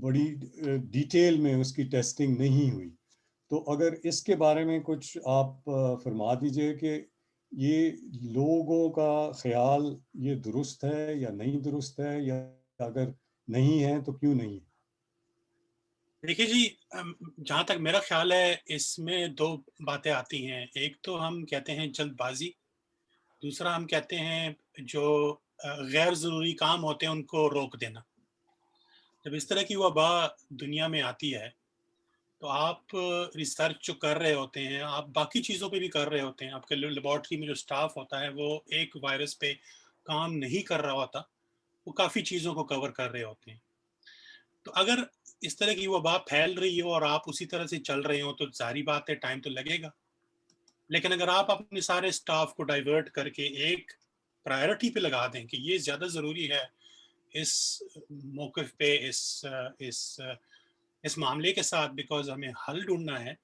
بڑی ڈیٹیل میں اس کی ٹیسٹنگ نہیں ہوئی. تو اگر اس کے بارے میں کچھ آپ فرما دیجئے کہ یہ لوگوں کا خیال یہ درست ہے یا نہیں درست ہے، یا اگر نہیں ہے تو کیوں نہیں ہے؟ دیکھیے جی، جہاں تک میرا خیال ہے اس میں 2 باتیں آتی ہیں. ایک تو ہم کہتے ہیں جلد بازی، دوسرا ہم کہتے ہیں جو غیر ضروری کام ہوتے ہیں ان کو روک دینا. جب اس طرح کی وبا دنیا میں آتی ہے تو آپ ریسرچ جو کر رہے ہوتے ہیں، آپ باقی چیزوں پہ بھی کر رہے ہوتے ہیں. آپ کے لیبارٹری میں جو سٹاف ہوتا ہے وہ ایک وائرس پہ کام نہیں کر رہا ہوتا، وہ کافی چیزوں کو کور کر رہے ہوتے ہیں. تو اگر اس طرح کی وبا پھیل رہی ہو اور آپ اسی طرح سے چل رہے ہوں تو ظاہری بات ہے ٹائم تو لگے گا. لیکن اگر آپ اپنے سارے سٹاف کو ڈائیورٹ کر کے ایک پرائرٹی پہ لگا دیں کہ یہ زیادہ ضروری ہے اس موقف پہ، اس معاملے کے ساتھ، بیکاز ہمیں حل ڈھونڈنا ہے،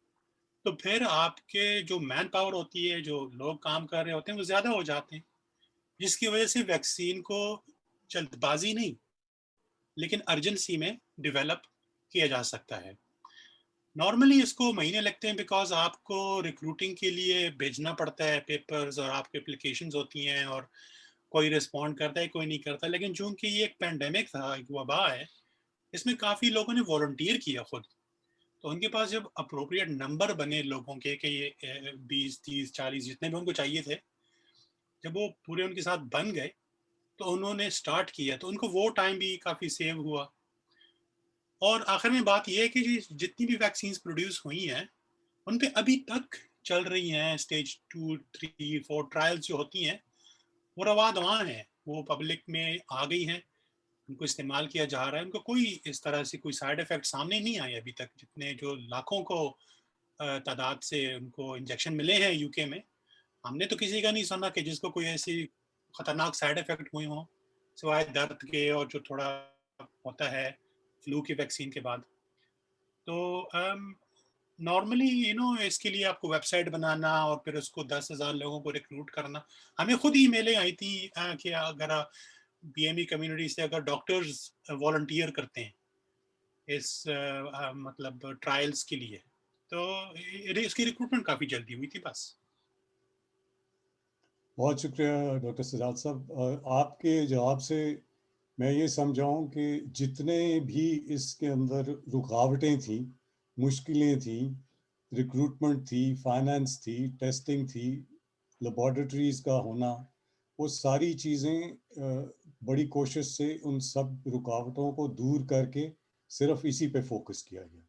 تو پھر آپ کے جو مین پاور ہوتی ہے، جو لوگ کام کر رہے ہوتے ہیں، وہ زیادہ ہو جاتے ہیں، جس کی وجہ سے ویکسین کو جلد بازی نہیں لیکن ارجنسی میں ڈیولپ کیا جا سکتا ہے. نارملی اس کو مہینے لگتے ہیں، بیکاز آپ کو ریکروٹنگ کے لیے بھیجنا پڑتا ہے پیپرز، اور آپ کے اپلیکیشنز ہوتی ہیں، اور کوئی رسپونڈ کرتا ہے کوئی نہیں کرتا. لیکن چونکہ یہ ایک پینڈیمک تھا، ایک وبا ہے، اس میں کافی لوگوں نے والنٹیئر کیا خود، تو ان کے پاس جب اپروپریٹ نمبر بنے لوگوں کے کہ یہ 20 30 40 جتنے بھی ان کو چاہیے تھے، جب وہ پورے ان کے ساتھ بن گئے تو انہوں نے سٹارٹ کیا، تو ان کو وہ ٹائم بھی کافی سیو ہوا. اور آخر میں بات یہ ہے کہ جتنی بھی ویکسینز پروڈیوس ہوئی ہیں ان پہ ابھی تک چل رہی ہیں اسٹیج 2 3 4 ٹرائلز جو ہوتی ہیں، وہ روا دواں ہیں، وہ پبلک میں آ گئی ہیں، ان کو استعمال کیا جا رہا ہے. ان کو کوئی اس طرح سے کوئی سائیڈ ایفیکٹ سامنے نہیں آئے ابھی تک، جتنے جو لاکھوں کو تعداد سے ان کو انجیکشن ملے ہیں یو کے میں. ہم نے تو کسی کا نہیں سنا کہ جس کو کوئی ایسی خطرناک سائیڈ ایفیکٹ ہوئے ہوں، سوائے درد کے اور جو تھوڑا ہوتا ہے فلو کی ویکسین کے بعد. تو نارملی اس کے لیے آپ کو ویب سائٹ بنانا اور پھر اس کو 10,000 لوگوں کو ریکروٹ کرنا. ہمیں خود ای میلیں آئی تھی کہ اگر بی ایم ای کمیونٹی سے اگر ڈاکٹرز والنٹیئر کرتے ہیں اس مطلب ٹرائلز کے لیے، تو اس کی ریکروٹمنٹ کافی جلدی ہوئی تھی. بس بہت شکریہ ڈاکٹر سجاد صاحب. آپ کے جواب سے میں یہ سمجھاؤں کہ جتنے بھی اس کے اندر رکاوٹیں تھیں، مشکلیں تھیں، ریکروٹمنٹ تھی، فائنانس تھی، ٹیسٹنگ تھی، لیبارٹریز کا ہونا، وہ ساری چیزیں بڑی کوشش سے ان سب رکاوٹوں کو دور کر کے صرف اسی پہ فوکس کیا گیا.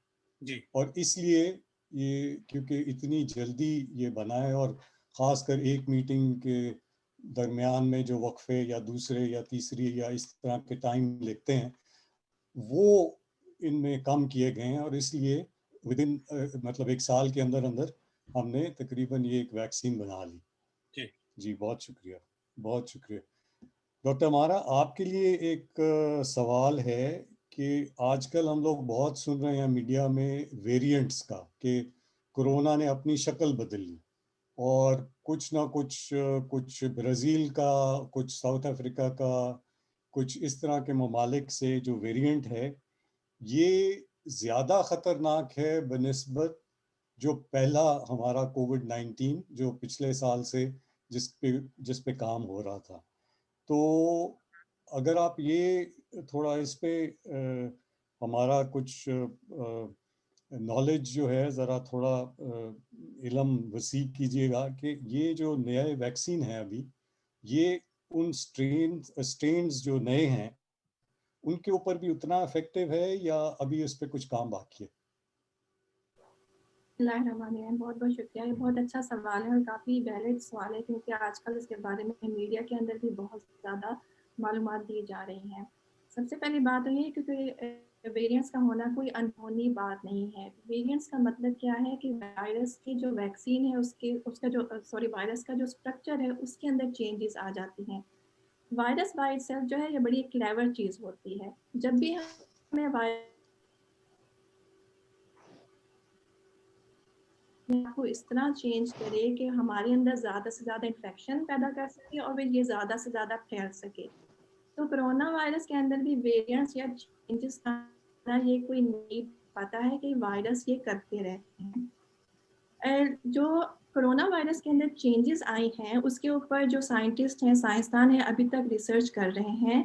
جی، اور اس لیے یہ کیونکہ اتنی جلدی یہ بنا ہے، اور خاص کر ایک میٹنگ کے درمیان میں جو وقفے یا دوسرے یا تیسری یا اس طرح کے ٹائم لگتے ہیں، وہ ان میں کم کیے گئے ہیں، اور اس لیے ودن مطلب 1 سال کے اندر ہم نے تقریباً یہ ایک ویکسین بنا لی. جی بہت شکریہ، بہت شکریہ. ڈاکٹر مارا، آپ کے لیے ایک سوال ہے کہ آج کل ہم لوگ بہت سن رہے ہیں میڈیا میں ویریئنٹس کا، کہ کرونا نے اپنی شکل بدل لی، اور کچھ نہ کچھ برازیل کا، کچھ ساؤتھ افریقہ کا، کچھ اس طرح کے ممالک سے جو ویریئنٹ ہے یہ زیادہ خطرناک ہے بنسبت جو پہلا ہمارا کووڈ-19 جو پچھلے سال سے جس پہ کام ہو رہا تھا. تو اگر آپ یہ تھوڑا اس پہ ہمارا کچھ نالج جو ہے ذرا تھوڑا علم وسیع کیجیے گا کہ یہ جو نئے ویکسین ہیں ابھی، یہ ان سٹرینز جو نئے ہیں ان کے اوپر بھی اتنا افیکٹو ہے یا ابھی اس پہ کچھ کام باقی ہے؟ اللہ الرحمن الرحیم. بہت بہت شکریہ. یہ بہت اچھا سوال ہے اور کافی ویلڈ سوال ہے، کیونکہ آج کل اس کے بارے میں میڈیا کے اندر بھی بہت زیادہ معلومات دی جا رہی ہیں. سب سے پہلی بات یہ ہے کہ ویریئنٹس کا ہونا کوئی انہونی بات نہیں ہے. ویریئنٹس کا مطلب کیا ہے کہ وائرس کی جو ویکسین ہے وائرس کا جو اسٹرکچر ہے اس کے اندر چینجز آ جاتی ہیں. وائرس بائی اٹ سیلف جو ہے یہ بڑی کلیور چیز ہوتی ہے. جب بھی ہمیں وائرس کو اس طرح چینج کرے کہ ہمارے اندر زیادہ سے زیادہ انفیکشن پیدا کر سکے اور پھر یہ زیادہ سے زیادہ پھیل سکے. تو کرونا وائرس کے اندر بھی ویریئنٹس یا چینجز کا یہ کوئی نہیں پتا ہے کہ وائرس یہ کرتے رہتے ہیں. جو کرونا وائرس کے اندر چینجز آئی ہیں اس کے اوپر جو سائنٹسٹ ہیں، سائنسدان ہیں، ابھی تک ریسرچ کر رہے ہیں.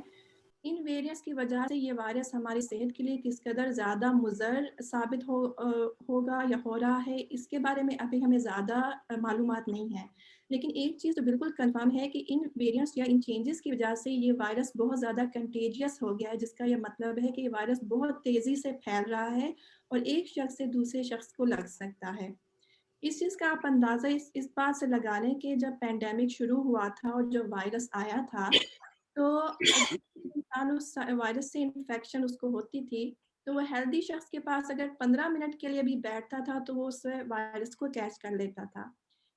ان ویریئنٹس کی وجہ سے یہ وائرس ہماری صحت کے لیے کس قدر زیادہ مضر ثابت ہوگا یا ہو رہا ہے، اس کے بارے میں ابھی ہمیں زیادہ معلومات نہیں ہیں. لیکن ایک چیز تو بالکل کنفرم ہے کہ ان ویریئنٹس یا ان چینجز کی وجہ سے یہ وائرس بہت زیادہ کنٹیجیس ہو گیا ہے، جس کا یہ مطلب ہے کہ یہ وائرس بہت تیزی سے پھیل رہا ہے اور ایک شخص سے دوسرے شخص کو لگ سکتا ہے. اس چیز کا آپ اندازہ اس بات سے لگا لیں کہ جب پینڈیمک شروع ہوا تھا اور جب وائرس آیا تھا تو انسان اس وائرس سے انفیکشن اس کو ہوتی تھی تو وہ ہیلدی شخص کے پاس اگر 15 منٹ کے لیے بھی بیٹھتا تھا تو وہ اس وائرس کو کیچ کر لیتا تھا.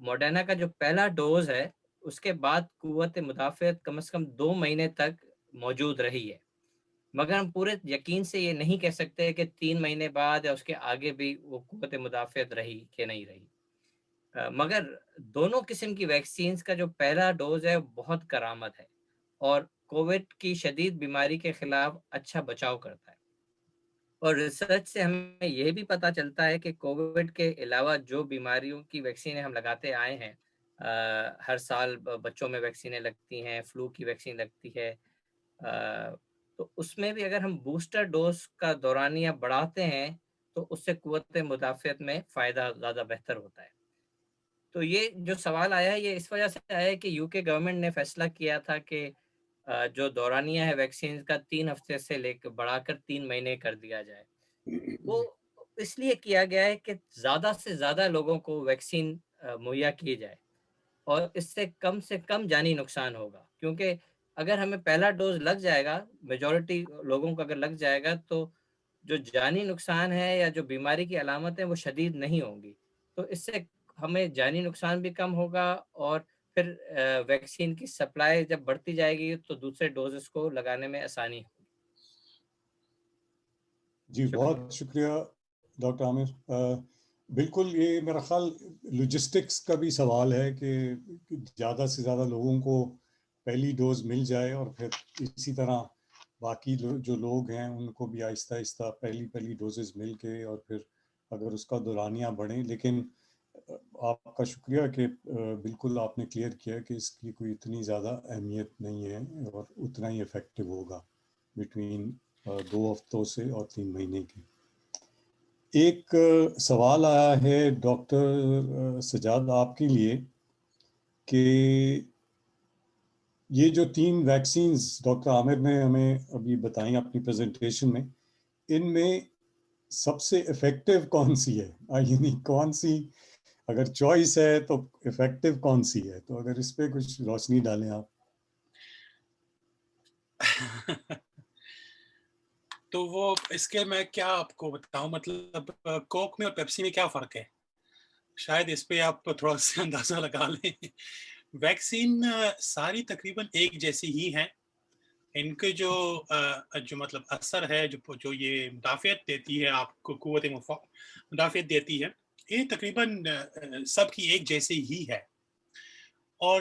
ماڈرنا کا جو پہلا ڈوز ہے اس کے بعد قوت مدافعت کم از کم 2 مہینے تک موجود رہی ہے، مگر ہم پورے یقین سے یہ نہیں کہہ سکتے کہ 3 مہینے بعد یا اس کے آگے بھی وہ قوت مدافعت رہی کہ نہیں رہی۔ مگر دونوں قسم کی ویکسینز کا جو پہلا ڈوز ہے بہت کارآمد ہے اور کووڈ کی شدید بیماری کے خلاف اچھا بچاؤ کرتا ہے۔ اور ریسرچ سے ہمیں یہ بھی پتہ چلتا ہے کہ کووڈ کے علاوہ جو بیماریوں کی ویکسینیں ہم لگاتے آئے ہیں، ہر سال بچوں میں ویکسینیں لگتی ہیں، فلو کی ویکسین لگتی ہے، تو اس میں بھی اگر ہم بوسٹر ڈوز کا دورانیہ بڑھاتے ہیں تو اس سے قوت مدافعت میں فائدہ زیادہ بہتر ہوتا ہے۔ تو یہ جو سوال آیا ہے یہ اس وجہ سے آیا ہے کہ یو کے گورنمنٹ نے فیصلہ کیا تھا کہ جو دورانیہ ہے ویکسین کا 3 ہفتے سے لے کر بڑھا کر 3 مہینے کر دیا جائے۔ وہ اس لیے کیا گیا ہے کہ زیادہ سے زیادہ لوگوں کو ویکسین مہیا کی جائے اور اس سے کم جانی نقصان ہوگا، کیونکہ اگر ہمیں پہلا ڈوز لگ جائے گا، میجورٹی لوگوں کو اگر لگ جائے گا تو جو جانی نقصان ہے یا جو بیماری کی علامتیں وہ شدید نہیں ہوں گی، تو اس سے ہمیں جانی نقصان بھی کم ہوگا اور پھر ویکسین کی سپلائی جب بڑھتی جائے گی تو دوسرے ڈوزز کو لگانے میں آسانی ہوگی۔ جی بہت شکریہ ڈاکٹر عامر۔ بالکل یہ میرا خیال لوجسٹکس کا بھی سوال ہے کہ زیادہ سے زیادہ لوگوں کو پہلی ڈوز مل جائے اور پھر اسی طرح باقی جو لوگ ہیں ان کو بھی آہستہ آہستہ پہلی ڈوزز مل کے اور پھر اگر اس کا دورانیہ بڑھیں۔ لیکن آپ کا شکریہ کہ بالکل آپ نے کلیئر کیا کہ اس کی کوئی اتنی زیادہ اہمیت نہیں ہے اور اتنا ہی افیکٹو ہوگا بٹوین 2 ہفتوں سے اور 3 مہینے کے۔ ایک سوال آیا ہے ڈاکٹر سجاد آپ کے لیے کہ یہ جو 3 ویکسینز ڈاکٹر عامر نے ہمیں ابھی بتائیں اپنی پریزنٹیشن میں، ان میں سب سے افیکٹو کون سی ہے؟ یعنی کون سی اگر چوائس ہے تو افیکٹو کون سی ہے؟ تو اگر اس پہ کچھ روشنی ڈالیں آپ۔ تو وہ اس کے میں کیا آپ کو بتاؤں، مطلب کوک میں اور پیپسی میں کیا فرق ہے؟ شاید اس پہ آپ تھوڑا سا اندازہ لگا لیں۔ ویکسین ساری تقریباً ایک جیسی ہی ہیں، ان کے جو مطلب اثر ہے جو یہ مدافعت دیتی ہے، آپ کو قوت مدافعت دیتی ہے، یہ تقریباً سب کی ایک جیسی ہی ہے۔ اور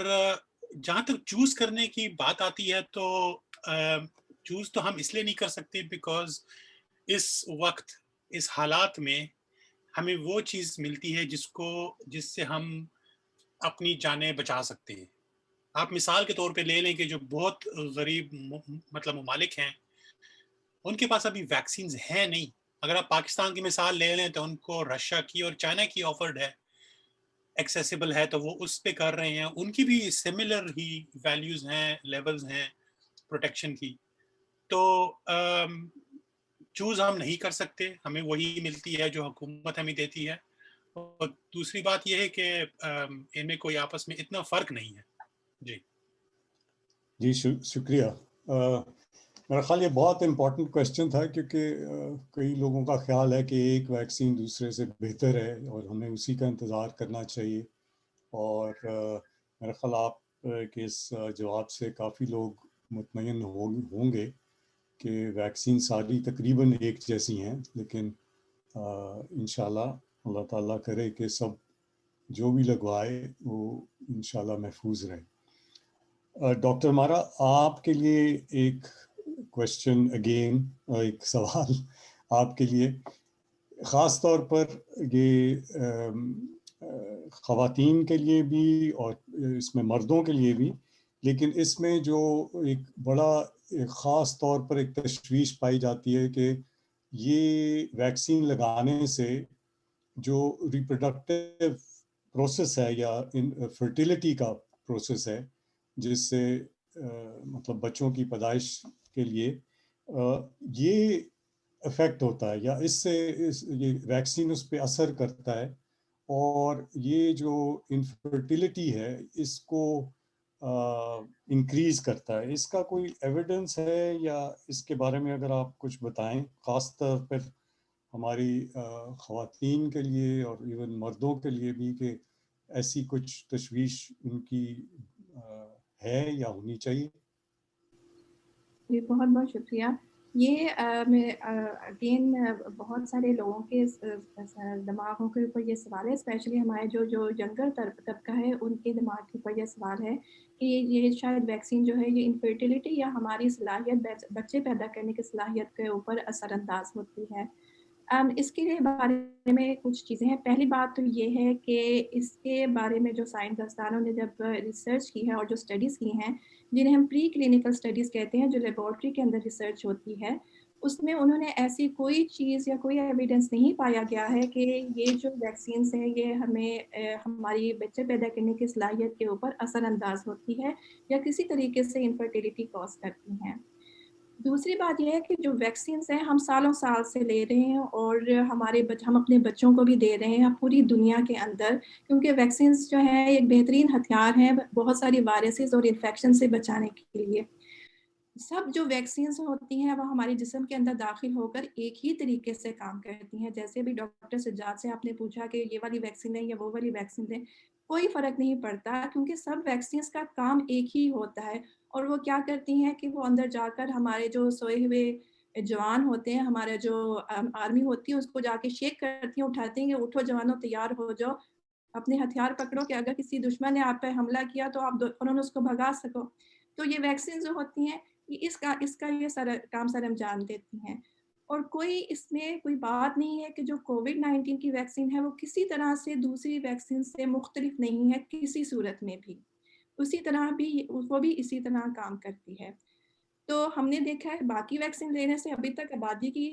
جہاں تک چوز کرنے کی بات آتی ہے تو چوز تو ہم اس لیے نہیں کر سکتے بیکاز اس وقت اس حالات میں ہمیں وہ چیز ملتی ہے جس سے ہم اپنی جانیں بچا سکتے ہیں۔ آپ مثال کے طور پہ لے لیں کہ جو بہت غریب مطلب ممالک ہیں ان کے پاس ابھی ویکسینز ہیں نہیں۔ اگر آپ پاکستان کی مثال لے لیں تو ان کو رشیا کی اور چائنا کی آفرڈ ہے، ایکسیسیبل ہے، تو وہ اس پہ کر رہے ہیں۔ ان کی بھی سملر ہی ویلیوز ہیں، لیولز ہیں پروٹیکشن کی۔ تو چوز ہم نہیں کر سکتے، ہمیں وہی ملتی ہے جو حکومت ہمیں دیتی ہے۔ اور دوسری بات یہ ہے کہ ان میں کوئی آپس میں اتنا فرق نہیں ہے۔ جی شکریہ۔ میرا خیال یہ بہت امپورٹنٹ کویشچن تھا کیونکہ کئی لوگوں کا خیال ہے کہ ایک ویکسین دوسرے سے بہتر ہے اور ہمیں اسی کا انتظار کرنا چاہیے، اور میرا خیال آپ کے اس جواب سے کافی لوگ مطمئن ہوں گے کہ ویکسین ساری تقریباً ایک جیسی ہیں، لیکن انشاءاللہ اللہ تعالیٰ کرے کہ سب جو بھی لگوائے وہ انشاءاللہ محفوظ رہے۔ ڈاکٹر مارا آپ کے لیے ایک کویشچن اگین، ایک سوال آپ کے لیے، خاص طور پر یہ خواتین کے لیے بھی اور اس میں مردوں کے لیے بھی، لیکن اس میں جو ایک بڑا خاص طور پر ایک تشویش پائی جاتی ہے کہ یہ ویکسین لگانے سے جو ریپروڈکٹیو پروسیس ہے یا فرٹیلیٹی کا پروسیس ہے، جس سے مطلب بچوں کی پیدائش کے لیے یہ افیکٹ ہوتا ہے یا اس سے یہ ویکسین اس پہ اثر کرتا ہے، اور یہ جو انفرٹیلیٹی ہے اس کو انکریز کرتا ہے۔ اس کا کوئی ایویڈنس ہے یا اس کے بارے میں اگر آپ کچھ بتائیں، خاص طور پر ہماری خواتین کے لیے اور ایون مردوں کے لیے بھی، کہ ایسی کچھ تشویش ان کی ہے یا ہونی چاہیے؟ جی بہت بہت شکریہ. یہ میں اگین بہت سارے لوگوں کے دماغوں کے اوپر یہ سوال ہے، اسپیشلی ہمارے جو ینگر طبقہ ہے ان کے دماغ کے اوپر یہ سوال ہے کہ یہ شاید ویکسین جو ہے یہ انفرٹیلیٹی یا ہماری صلاحیت بچے پیدا کرنے کی صلاحیت کے اوپر اثر انداز ہوتی ہے. اس کے بارے میں کچھ چیزیں ہیں. پہلی بات تو یہ ہے کہ اس کے بارے میں جو سائنسدانوں نے جب ریسرچ کی ہے اور جو اسٹڈیز کی ہیں جنہیں ہم پری کلینکل اسٹڈیز کہتے ہیں، جو لیبارٹری کے اندر ریسرچ ہوتی ہے، اس میں انہوں نے ایسی کوئی چیز یا کوئی ایویڈنس نہیں پایا گیا ہے کہ یہ جو ویکسینس ہیں یہ ہمیں ہماری بچے پیدا کرنے کی صلاحیت کے اوپر اثر انداز ہوتی ہے یا کسی طریقے سے انفرٹیلیٹی کاز کرتی ہیں. دوسری بات یہ ہے کہ جو ویکسینس ہیں ہم سالوں سال سے لے رہے ہیں اور ہم اپنے بچوں کو بھی دے رہے ہیں پوری دنیا کے اندر، کیونکہ ویکسینس جو ہیں ایک بہترین ہتھیار ہیں بہت ساری وائرسز اور انفیکشن سے بچانے کے لیے. سب جو ویکسینس ہوتی ہیں وہ ہمارے جسم کے اندر داخل ہو کر ایک ہی طریقے سے کام کرتی ہیں. جیسے بھی ڈاکٹر سجاد سے آپ نے پوچھا کہ یہ والی ویکسین ہے یا وہ والی ویکسین ہے، کوئی فرق نہیں پڑتا کیونکہ سب ویکسینس کا کام ایک ہی ہوتا ہے. اور وہ کیا کرتی ہیں کہ وہ اندر جا کر ہمارے جو سوئے ہوئے جوان ہوتے ہیں، ہمارے جو آرمی ہوتی ہے اس کو جا کے شیک کرتی ہیں، اٹھاتی ہیں کہ اٹھو جوانوں تیار ہو جاؤ، اپنے ہتھیار پکڑو کہ اگر کسی دشمن نے آپ پہ حملہ کیا تو آپ انہوں نے اس کو بھگا سکو. تو یہ ویکسین جو ہوتی ہیں اس کا یہ کام سر انجام دیتی ہیں. اور کوئی اس میں کوئی بات نہیں ہے کہ جو کووڈ-19 کی ویکسین ہے وہ کسی طرح سے دوسری ویکسین سے مختلف نہیں ہے کسی صورت میں بھی. اسی طرح بھی وہ بھی اسی طرح کام کرتی ہے. تو ہم نے دیکھا ہے باقی ویکسین لینے سے ابھی تک آبادی کی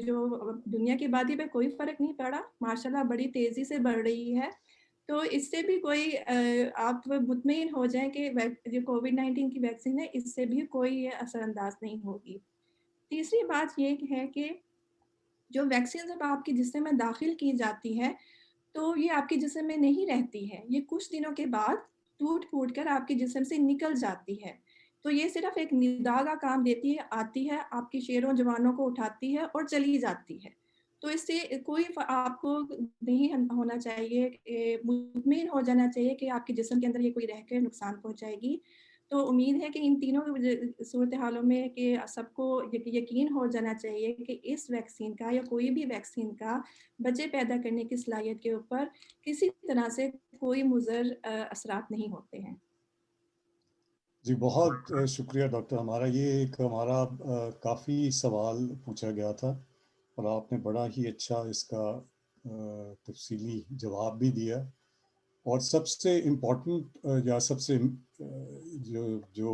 جو دنیا کی آبادی پہ کوئی فرق نہیں پڑا، ماشاءاللہ بڑی تیزی سے بڑھ رہی ہے. تو اس سے بھی کوئی آپ مطمئن ہو جائیں کہ جو کووڈ-19 کی ویکسین ہے اس سے بھی کوئی اثر انداز نہیں ہوگی. تیسری بات یہ ہے کہ جو ویکسین جب آپ کے جسم میں داخل کی جاتی ہے تو یہ آپ کے جسم میں نہیں رہتی ہے، یہ کچھ دنوں کے بعد ٹوٹ پھوٹ کر آپ کے جسم سے نکل جاتی ہے. تو یہ صرف ایک ندا کا کام دیتی ہے، آتی ہے آپ کی شیروں جوانوں کو اٹھاتی ہے اور چلی جاتی ہے. تو اس سے کوئی آپ کو نہیں ہونا چاہیے، مطمئن ہو جانا چاہیے کہ آپ کے جسم کے اندر یہ کوئی رہ کر نقصان پہنچائے گی. تو امید ہے کہ ان تینوں صورتحالوں میں کہ سب کو یقین ہو جانا چاہیے کہ اس ویکسین کا یا کوئی بھی ویکسین کا بچے پیدا کرنے کی صلاحیت کے اوپر کسی طرح سے کوئی مضر اثرات نہیں ہوتے ہیں. جی بہت شکریہ ڈاکٹر. ہمارا کافی سوال پوچھا گیا تھا اور آپ نے بڑا ہی اچھا اس کا تفصیلی جواب بھی دیا. اور سب سے امپورٹنٹ یا سب سے جو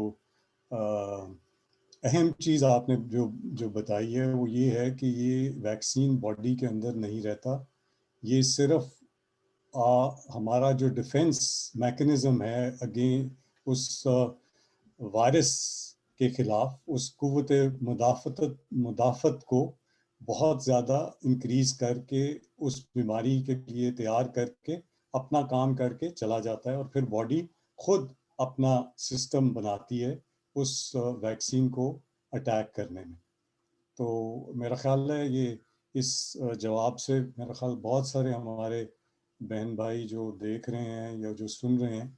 اہم چیز آپ نے جو بتائی ہے وہ یہ ہے کہ یہ ویکسین باڈی کے اندر نہیں رہتا، یہ صرف ہمارا جو ڈیفنس میکنزم ہے اگین اس وائرس کے خلاف، اس قوت مدافعت کو بہت زیادہ انکریز کر کے اس بیماری کے لیے تیار کر کے اپنا کام کر کے چلا جاتا ہے، اور پھر باڈی خود اپنا سسٹم بناتی ہے اس ویکسین کو اٹیک کرنے میں. تو میرا خیال ہے یہ اس جواب سے میرا خیال بہت سارے ہمارے بہن بھائی جو دیکھ رہے ہیں یا جو سن رہے ہیں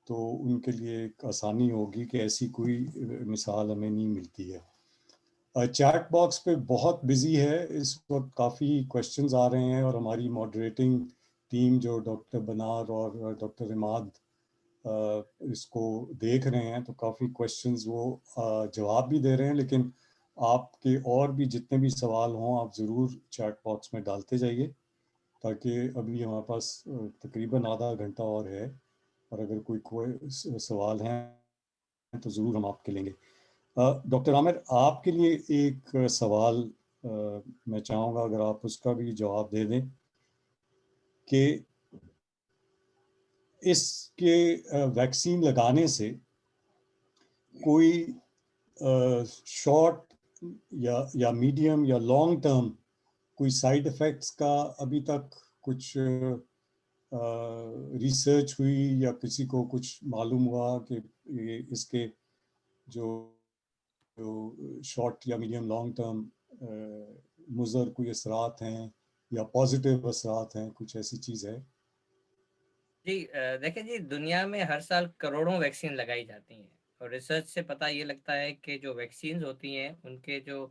تو ان کے لیے ایک آسانی ہوگی کہ ایسی کوئی مثال ہمیں نہیں ملتی ہے. چیٹ باکس پہ بہت بزی ہے اس وقت، کافی کویشچنز آ رہے ہیں اور ہماری ماڈریٹنگ ٹیم جو ڈاکٹر بنار اور ڈاکٹر عماد اس کو دیکھ رہے ہیں تو کافی کویشچنز وہ جواب بھی دے رہے ہیں، لیکن آپ کے اور بھی جتنے بھی سوال ہوں آپ ضرور چیٹ باکس میں ڈالتے جائیے، تاکہ ابھی ہمارے پاس تقریباً آدھا گھنٹہ اور ہے، اور اگر کوئی سوال ہیں تو ضرور ہم آپ کے لیں گے. ڈاکٹر عامر آپ کے لیے ایک سوال میں چاہوں گا اگر آپ اس کا بھی جواب دے دیں کہ اس کے ویکسین لگانے سے کوئی شارٹ یا میڈیم یا لانگ ٹرم کوئی سائیڈ ایفیکٹس کا ابھی تک کچھ ریسرچ ہوئی یا کسی کو کچھ معلوم ہوا کہ اس کے جو شارٹ یا میڈیم لانگ ٹرم مضر کوئی اثرات ہیں یا پازیٹیو اثرات ہیں، کچھ ایسی چیز ہے؟ جی دیکھیں جی، دنیا میں ہر سال کروڑوں ویکسین لگائی جاتی ہیں، اور ریسرچ سے پتہ یہ لگتا ہے کہ جو ویکسینز ہوتی ہیں ان کے جو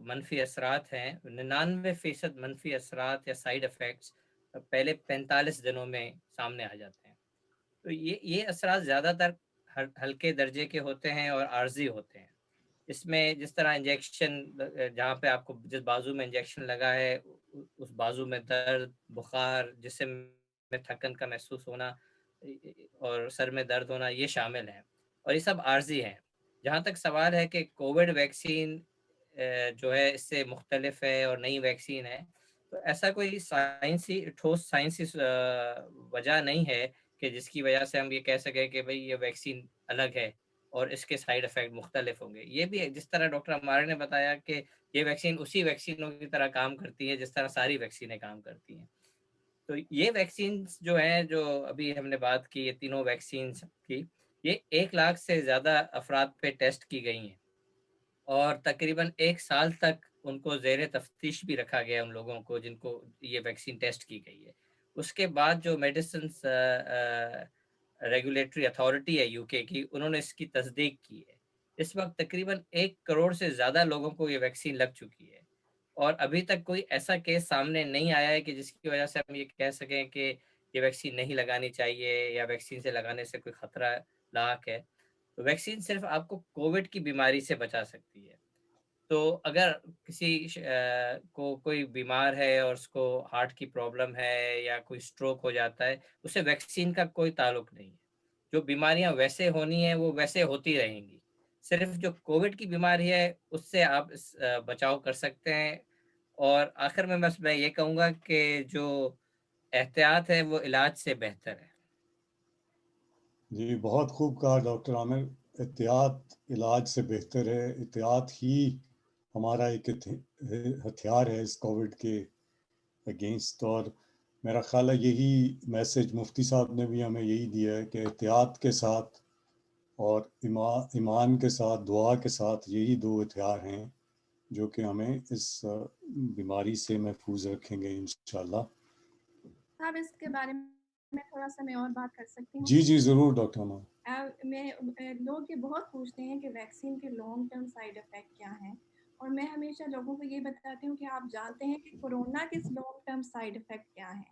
منفی اثرات ہیں، 99% منفی اثرات یا سائیڈ افیکٹس پہلے 45 دنوں میں سامنے آ جاتے ہیں۔ تو یہ اثرات زیادہ تر ہلکے درجے کے ہوتے ہیں اور عارضی ہوتے ہیں۔ اس میں جس طرح انجیکشن، جہاں پہ آپ کو جس بازو میں انجیکشن لگا ہے اس بازو میں درد، بخار، جسم میں تھکن کا محسوس ہونا اور سر میں درد ہونا، یہ شامل ہیں، اور یہ سب عارضی ہیں۔ جہاں تک سوال ہے کہ کووڈ ویکسین جو ہے اس سے مختلف ہے اور نئی ویکسین ہے، تو ایسا کوئی ٹھوس سائنسی وجہ نہیں ہے کہ جس کی وجہ سے ہم یہ کہہ سکیں کہ بھئی یہ ویکسین الگ ہے اور اس کے سائیڈ افیکٹ مختلف ہوں گے۔ یہ بھی جس طرح ڈاکٹر عمار نے بتایا کہ یہ ویکسین اسی ویکسینوں کی طرح کام کرتی ہے جس طرح ساری ویکسینیں کام کرتی ہیں۔ تو یہ ویکسینز جو ہیں، جو ابھی ہم نے بات کی، یہ تینوں ویکسینز کی، یہ 1 لاکھ سے زیادہ افراد پہ ٹیسٹ کی گئی ہیں، اور تقریباً 1 سال تک ان کو زیر تفتیش بھی رکھا گیا، ان لوگوں کو جن کو یہ ویکسین ٹیسٹ کی گئی ہے۔ اس کے بعد جو میڈیسنس ریگولیٹری اتھارٹی ہے UK کی، انہوں نے اس کی تصدیق کی ہے۔ اس وقت تقریباً 1 کروڑ سے زیادہ لوگوں کو یہ ویکسین لگ چکی ہے، اور ابھی تک کوئی ایسا کیس سامنے نہیں آیا ہے کہ جس کی وجہ سے ہم یہ کہہ سکیں کہ یہ ویکسین نہیں لگانی چاہیے یا ویکسین سے لگانے سے کوئی خطرہ لاحق ہے۔ تو ویکسین صرف آپ کو کووڈ کی بیماری سے بچا سکتی ہے۔ تو اگر کسی کو کوئی بیمار ہے اور اس کو ہارٹ کی پرابلم ہے یا کوئی سٹروک ہو جاتا ہے، اسے ویکسین کا کوئی تعلق نہیں ہے۔ جو بیماریاں ویسے ہونی ہیں وہ ویسے ہوتی رہیں گی، صرف جو کووڈ کی بیماری ہے اس سے آپ بچاؤ کر سکتے ہیں۔ اور آخر میں بس میں یہ کہوں گا کہ جو احتیاط ہے وہ علاج سے بہتر ہے۔ جی بہت خوب کہا ڈاکٹر عامر، احتیاط علاج سے بہتر ہے، احتیاط ہی ہمارا ایک ہتھیار ہے اس کووڈ کے اگینسٹ، اور میرا خیال ہے یہی میسج مفتی صاحب نے بھی ہمیں یہی دیا ہے کہ احتیاط کے ساتھ اور ایمان کے ساتھ، دعا کے ساتھ، یہی دو ہتھیار ہیں جو کہ ہمیں اس بیماری سے محفوظ رکھیں گے انشاءاللہ۔ صاحب اس کے بارے میں تھوڑا سا میں اور بات کر سکتی ہوں؟ جی ضرور ڈاکٹر عمر۔ لوگ یہ بہت پوچھتے ہیں کہ ویکسین کے لانگ ٹرم سائیڈ افیکٹ کیا ہیں، اور میں ہمیشہ لوگوں کو یہ بتاتی ہوں کہ آپ جانتے ہیں کہ کورونا کے لانگ ٹرم سائیڈ افیکٹ کیا ہیں؟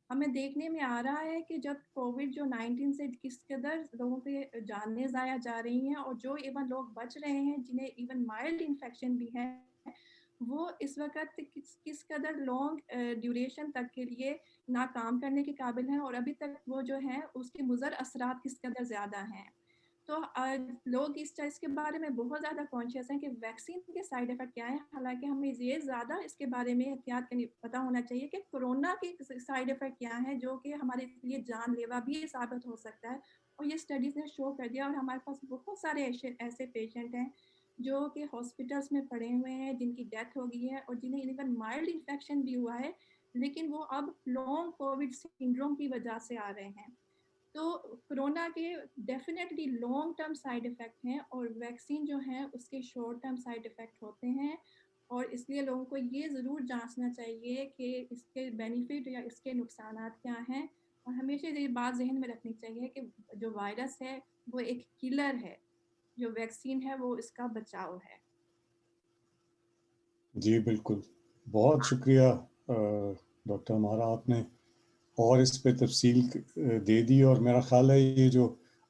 ہمیں دیکھنے میں آ رہا ہے کہ جب کووڈ جو 19 سے کس قدر لوگوں کے جانیں ضائع جا رہی ہیں، اور جو ایون لوگ بچ رہے ہیں جنہیں ایون مائلڈ انفیکشن بھی ہے، وہ اس وقت کس قدر لانگ ڈیوریشن تک کے لیے ناکام کرنے کے قابل ہیں، اور ابھی تک وہ جو ہیں اس کے مضر اثرات کس قدر زیادہ ہیں۔ تو لوگ اس چیز کے بارے میں بہت زیادہ کانشیس ہیں کہ ویکسین کے سائیڈ افیکٹ کیا ہیں، حالانکہ ہمیں یہ زیادہ اس کے بارے میں احتیاط کرنی پتہ ہونا چاہیے کہ کورونا کے سائیڈ افیکٹ کیا ہیں، جو کہ ہمارے لیے جان لیوا بھی ثابت ہو سکتا ہے، اور یہ اسٹڈیز نے شو کر دیا۔ اور ہمارے پاس بہت سارے ایسے پیشنٹ ہیں جو کہ ہاسپٹلس میں پڑے ہوئے ہیں، جن کی ڈیتھ ہو گئی ہے، اور جنہیں ایون مائلڈ انفیکشن بھی ہوا ہے، لیکن وہ اب لانگ کووڈ سنڈروم کی وجہ سے آ رہے ہیں۔ تو کرونا کے definitely long term side effect ہیں، اور ویکسین جو ہیں اس کے شارٹ ٹرم سائیڈ افیکٹ ہوتے ہیں، اور اس لیے لوگوں کو یہ ضرور جانچنا چاہیے کہ اس کے بینیفٹ یا اس کے نقصانات کیا ہیں، اور ہمیشہ یہ بات ذہن میں رکھنی چاہیے کہ جو وائرس ہے وہ ایک کلر ہے، جو ویکسین ہے وہ اس کا بچاؤ ہے۔ جی بالکل، بہت شکریہ ڈاکٹر ہمارا، آپ نے اور اس پہ تفصیل دے دی، اور میرا خیال ہے یہ جو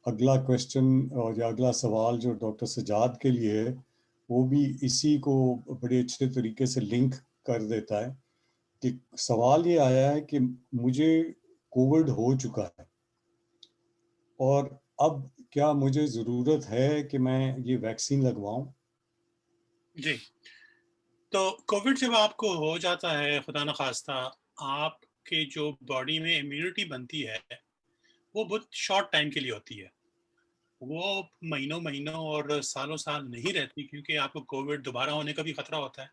اگلا کویشچن اور یا اگلا سوال جو ڈاکٹر سجاد کے لیے ہے وہ بھی اسی کو بڑے اچھے طریقے سے لنک کر دیتا ہے، کہ سوال یہ آیا ہے کہ مجھے کووڈ ہو چکا ہے اور اب کیا مجھے ضرورت ہے کہ میں یہ ویکسین لگواؤں؟ جی، تو کووڈ جب آپ کو ہو جاتا ہے، خدا نخواستہ، آپ کے جو باڈی میں امیونٹی بنتی ہے وہ بہت شارٹ ٹائم کے لیے ہوتی ہے، وہ مہینوں اور سالوں سال نہیں رہتی، کیونکہ آپ کو کووڈ دوبارہ ہونے کا بھی خطرہ ہوتا ہے۔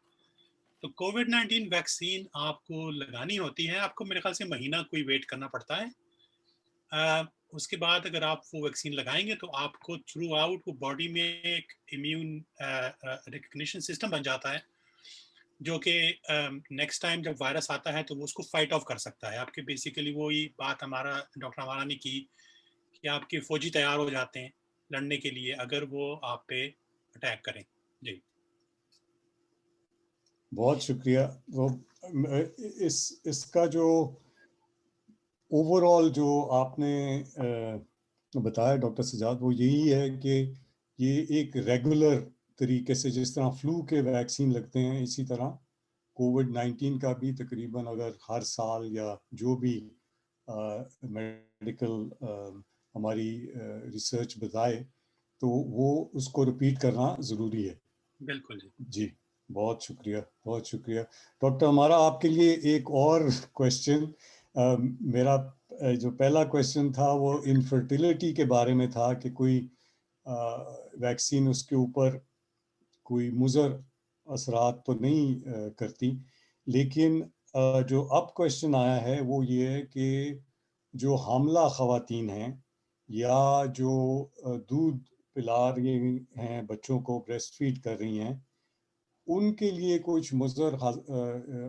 تو کووڈ 19 ویکسین آپ کو لگانی ہوتی ہے، آپ کو میرے خیال سے مہینہ کوئی ویٹ کرنا پڑتا ہے۔ اس کے بعد اگر آپ وہ ویکسین لگائیں گے تو آپ کو تھرو آؤٹ وہ باڈی میں ایک امیون ریکگنیشن سسٹم بن جاتا ہے، جو کہ نیکسٹ ٹائم جب وائرس آتا ہے تو وہ اس کو فائٹ آف کر سکتا ہے. آپ کی بیسیکلی وہی بات ہمارا ڈاکٹر ہمارا نے کی کہ آپ کے فوجی تیار ہو جاتے ہیں لڑنے کے لیے اگر وہ آپ پہ اٹیک کریں. جی بہت شکریہ. وہ اس کا جو اوور آل جو آپ نے بتایا ڈاکٹر سجاد وہ یہی ہے کہ یہ ایک ریگولر طریقے سے جس طرح فلو کے ویکسین لگتے ہیں اسی طرح کووڈ-19 کا بھی تقریباً اگر ہر سال یا جو بھی میڈیکل ہماری ریسرچ بتائے تو وہ اس کو رپیٹ کرنا ضروری ہے. بالکل جی. جی بہت شکریہ بہت شکریہ. ڈاکٹر ہمارا آپ کے لیے ایک اور کویشچن. میرا جو پہلا کویشچن تھا وہ انفرٹیلٹی کے بارے میں تھا کہ کوئی ویکسین اس کے اوپر کوئی مضر اثرات تو نہیں کرتی، لیکن جو اب کویشچن آیا ہے وہ یہ ہے کہ جو حاملہ خواتین ہیں یا جو دودھ پلا رہی ہیں بچوں کو بریسٹ فیڈ کر رہی ہیں ان کے لیے کچھ مضر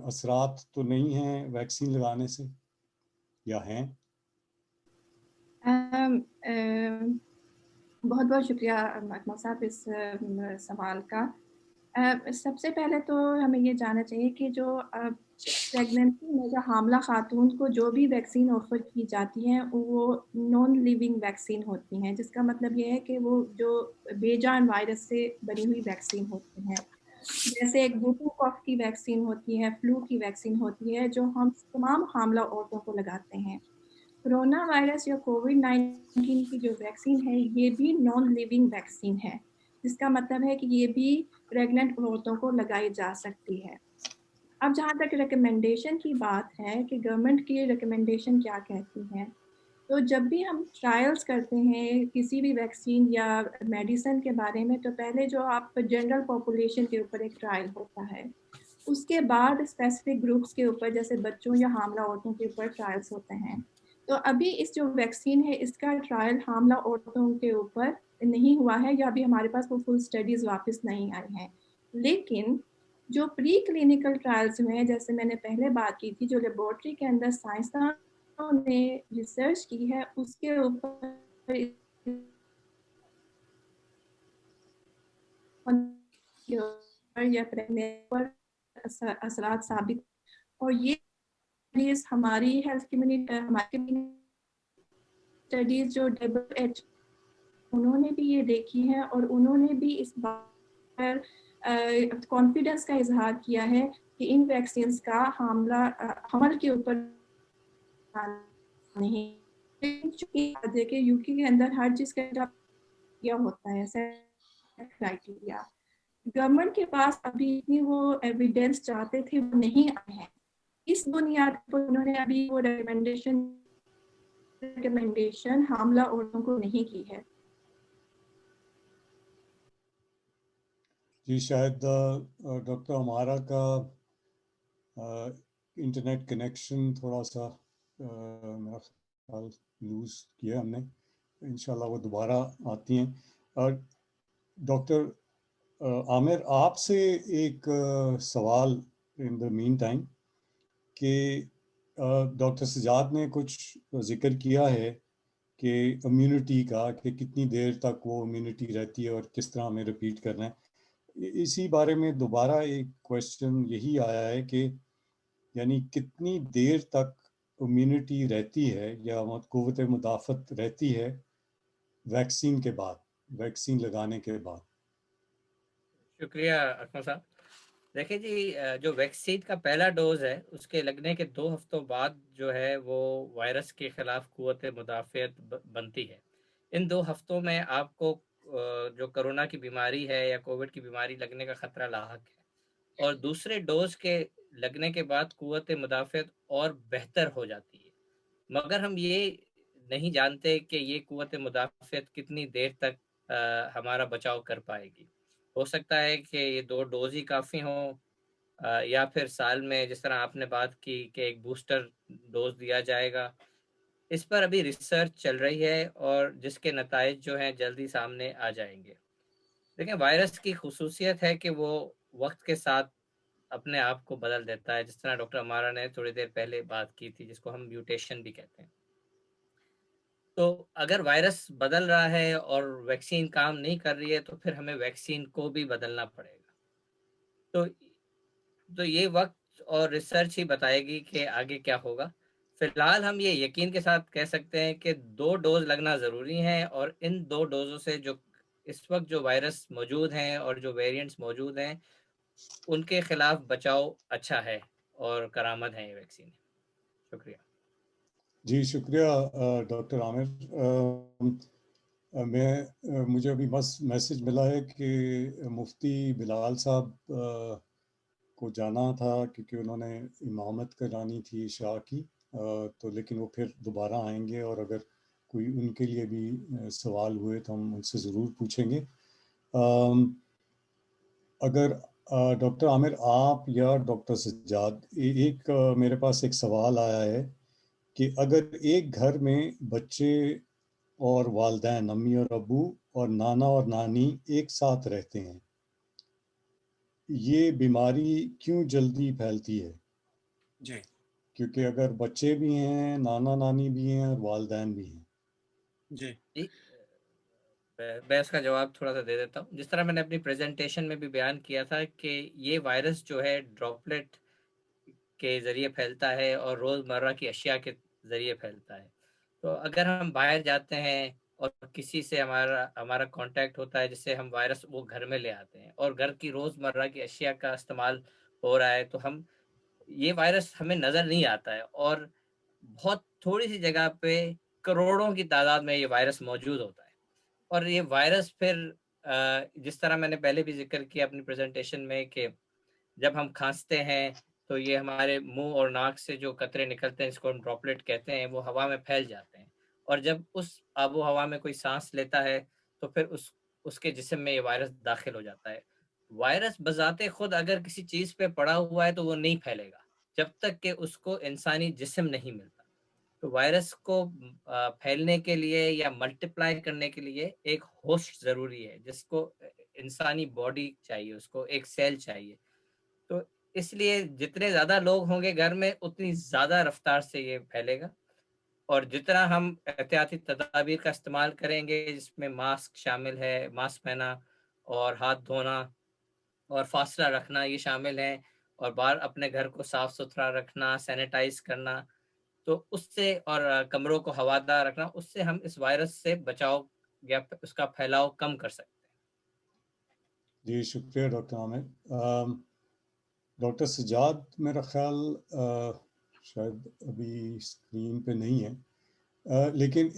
اثرات تو نہیں ہیں ویکسین لگانے سے یا ہیں؟ بہت بہت شکریہ اکمل صاحب اس سوال کا. سب سے پہلے تو ہمیں یہ جاننا چاہیے کہ جو پریگننسی میں جو حاملہ خاتون کو جو بھی ویکسین آفر کی جاتی ہیں وہ نان لیونگ ویکسین ہوتی ہیں، جس کا مطلب یہ ہے کہ وہ جو بے جان وائرس سے بنی ہوئی ویکسین ہوتی ہیں. جیسے ایک ووپو کاف کی ویکسین ہوتی ہے، فلو کی ویکسین ہوتی ہے جو ہم تمام حاملہ عورتوں کو لگاتے ہیں. کرونا وائرس یا کووڈ-19 کی جو ویکسین ہے یہ بھی نان لیونگ ویکسین ہے، جس کا مطلب ہے کہ یہ بھی پریگننٹ عورتوں کو لگائی جا سکتی ہے. اب جہاں تک ریکمنڈیشن کی بات ہے کہ گورنمنٹ کی ریکمنڈیشن کیا کہتی ہیں، تو جب بھی ہم ٹرائلز کرتے ہیں کسی بھی ویکسین یا میڈیسن کے بارے میں تو پہلے جو آپ جنرل پاپولیشن کے اوپر ایک ٹرائل ہوتا ہے، اس کے بعد اسپیسیفک گروپس کے اوپر جیسے بچوں یا حاملہ عورتوں کے اوپر ٹرائلز ہوتے ہیں. تو ابھی اس جو ویکسین ہے اس کا ٹرائل حاملہ عورتوں کے اوپر نہیں ہوا ہے یا ابھی ہمارے پاس وہ فل اسٹڈیز واپس نہیں آئی ہیں، لیکن جو پری کلینکل ٹرائلز ہوئے ہیں جیسے میں نے پہلے بات کی تھی جو لیبورٹری کے اندر سائنسدانوں نے ریسرچ کی ہے اس کے اوپر یا اثرات ثابت، اور یہ ہماری ہیلتھ کمیونٹی ہماری اسٹڈیز جو WHO انہوں نے بھی یہ دیکھی ہے اور انہوں نے بھی اس بات پر کانفیڈنس کا اظہار کیا ہے کہ ان ویکسینز کا حمل کے اوپر نہیں. دیکھیں یو کے اندر ہر چیز کا ہوتا ہے کرائٹیریا، گورنمنٹ کے پاس ابھی اتنی وہ ایویڈینس چاہتے تھے وہ نہیں آئے ہیں. اس بنیاد پر انہوں نے ابھی وہ ریکمنڈیشن حاملہ عورتوں کو نہیں کی ہے. جی شاید ڈاکٹر ہمارا کا انٹرنیٹ کنیکشن تھوڑا سا میرا خیال لوز کیا ہم نے، انشاءاللہ وہ دوبارہ آتی ہیں. اور ڈاکٹر عامر آپ سے ایک سوال ان دا مین ٹائم کہ ڈاکٹر سجاد نے کچھ ذکر کیا ہے کہ امیونٹی کا کہ کتنی دیر تک وہ امیونٹی رہتی ہے اور کس طرح ہمیں ریپیٹ کرنا ہے. اسی بارے میں دوبارہ ایک کویشچن یہی آیا ہے کہ یعنی کتنی دیر تک امیونٹی رہتی ہے یا قوت مدافعت رہتی ہے ویکسین کے بعد، ویکسین لگانے کے بعد؟ شکریہ اکمل صاحب. دیکھیں جی جو ویکسین کا پہلا ڈوز ہے اس کے لگنے کے 2 ہفتوں بعد جو ہے وہ وائرس کے خلاف قوت مدافعت بنتی ہے. ان 2 ہفتوں میں آپ کو جو کرونا کی بیماری ہے یا کووڈ کی بیماری لگنے کا خطرہ لاحق ہے، اور دوسرے ڈوز کے لگنے کے بعد قوت مدافعت اور بہتر ہو جاتی ہے. مگر ہم یہ نہیں جانتے کہ یہ قوت مدافعت کتنی دیر تک ہمارا بچاؤ کر پائے گی. ہو سکتا ہے کہ یہ 2 ڈوز ہی کافی ہوں، یا پھر سال میں جس طرح آپ نے بات کی کہ ایک بوسٹر ڈوز دیا جائے گا. اس پر ابھی ریسرچ چل رہی ہے اور جس کے نتائج جو ہیں جلدی سامنے آ جائیں گے. دیکھیں وائرس کی خصوصیت ہے کہ وہ وقت کے ساتھ اپنے آپ کو بدل دیتا ہے، جس طرح ڈاکٹر ہمارا نے تھوڑی دیر پہلے بات کی تھی، جس کو ہم میوٹیشن بھی کہتے ہیں. تو اگر وائرس بدل رہا ہے اور ویکسین کام نہیں کر رہی ہے تو پھر ہمیں ویکسین کو بھی بدلنا پڑے گا. تو یہ وقت اور ریسرچ ہی بتائے گی کہ آگے کیا ہوگا. فی الحال ہم یہ یقین کے ساتھ کہہ سکتے ہیں کہ 2 ڈوز لگنا ضروری ہیں، اور ان 2 ڈوزوں سے جو اس وقت جو وائرس موجود ہیں اور جو ویریئنٹس موجود ہیں ان کے خلاف بچاؤ اچھا ہے اور کرامت ہے یہ ویکسین. شکریہ. جی شکریہ ڈاکٹر عامر. مجھے ابھی بس میسج ملا ہے کہ مفتی بلال صاحب کو جانا تھا کیونکہ انہوں نے امامت کرانی تھی عشاء کی، تو لیکن وہ پھر دوبارہ آئیں گے، اور اگر کوئی ان کے لیے بھی سوال ہوئے تو ہم ان سے ضرور پوچھیں گے. اگر ڈاکٹر عامر آپ یا ڈاکٹر سجاد، ایک میرے پاس ایک سوال آیا ہے کہ اگر ایک گھر میں بچے اور والدین، امی اور ابو اور نانا اور نانی ایک ساتھ رہتے ہیں، یہ بیماری کیوں جلدی پھیلتی ہے؟ جی کیونکہ اگر بچے بھی ہیں، نانا نانی بھی ہیں اور والدین بھی ہیں. جی میں اس کا جواب تھوڑا سا دے دیتا ہوں. جس طرح میں نے اپنی پریزنٹیشن میں بھی بیان کیا تھا کہ یہ وائرس جو ہے ڈراپلیٹ کے ذریعے پھیلتا ہے اور روزمرہ کی اشیاء کے ذریعے پھیلتا ہے. تو اگر ہم باہر جاتے ہیں اور کسی سے ہمارا کانٹیکٹ ہوتا ہے جس سے ہم وائرس وہ گھر میں لے آتے ہیں، اور گھر کی روزمرہ کی اشیاء کا استعمال ہو رہا ہے، تو یہ وائرس ہمیں نظر نہیں آتا ہے، اور بہت تھوڑی سی جگہ پہ کروڑوں کی تعداد میں یہ وائرس موجود ہوتا ہے. اور یہ وائرس پھر جس طرح میں نے پہلے بھی ذکر کیا اپنی پریزنٹیشن میں کہ جب ہم کھانستے ہیں تو یہ ہمارے منہ اور ناک سے جو قطرے نکلتے ہیں، اس کو ہم ڈراپلیٹ کہتے ہیں، وہ ہوا میں پھیل جاتے ہیں. اور جب اس آب و ہوا میں کوئی سانس لیتا ہے تو پھر اس کے جسم میں یہ وائرس داخل ہو جاتا ہے. وائرس بذات خود اگر کسی چیز پہ پڑا ہوا ہے تو وہ نہیں پھیلے گا جب تک کہ اس کو انسانی جسم نہیں ملتا. تو وائرس کو پھیلنے کے لیے یا ملٹیپلائی کرنے کے لیے ایک ہوسٹ ضروری ہے، جس کو انسانی باڈی چاہیے، اس کو ایک سیل چاہیے. تو اس لیے جتنے زیادہ لوگ ہوں گے گھر میں اتنی زیادہ رفتار سے یہ پھیلے گا. اور جتنا ہم احتیاطی تدابیر کا استعمال کریں گے، جس میں ماسک شامل ہے، ماسک پہنا اور ہاتھ دھونا اور فاصلہ رکھنا یہ شامل ہیں، اور باہر اپنے گھر کو صاف ستھرا رکھنا، سینیٹائز کرنا، تو اس سے اور کمروں کو ہوادار رکھنا، اس سے ہم اس وائرس سے بچاؤ یا اس کا پھیلاؤ کم کر سکتے ہیں. جی شکریہ ڈاکٹر عامر. ڈاکٹر سجاد میرا خیال شاید ابھی اسکرین پہ نہیں ہے، لیکن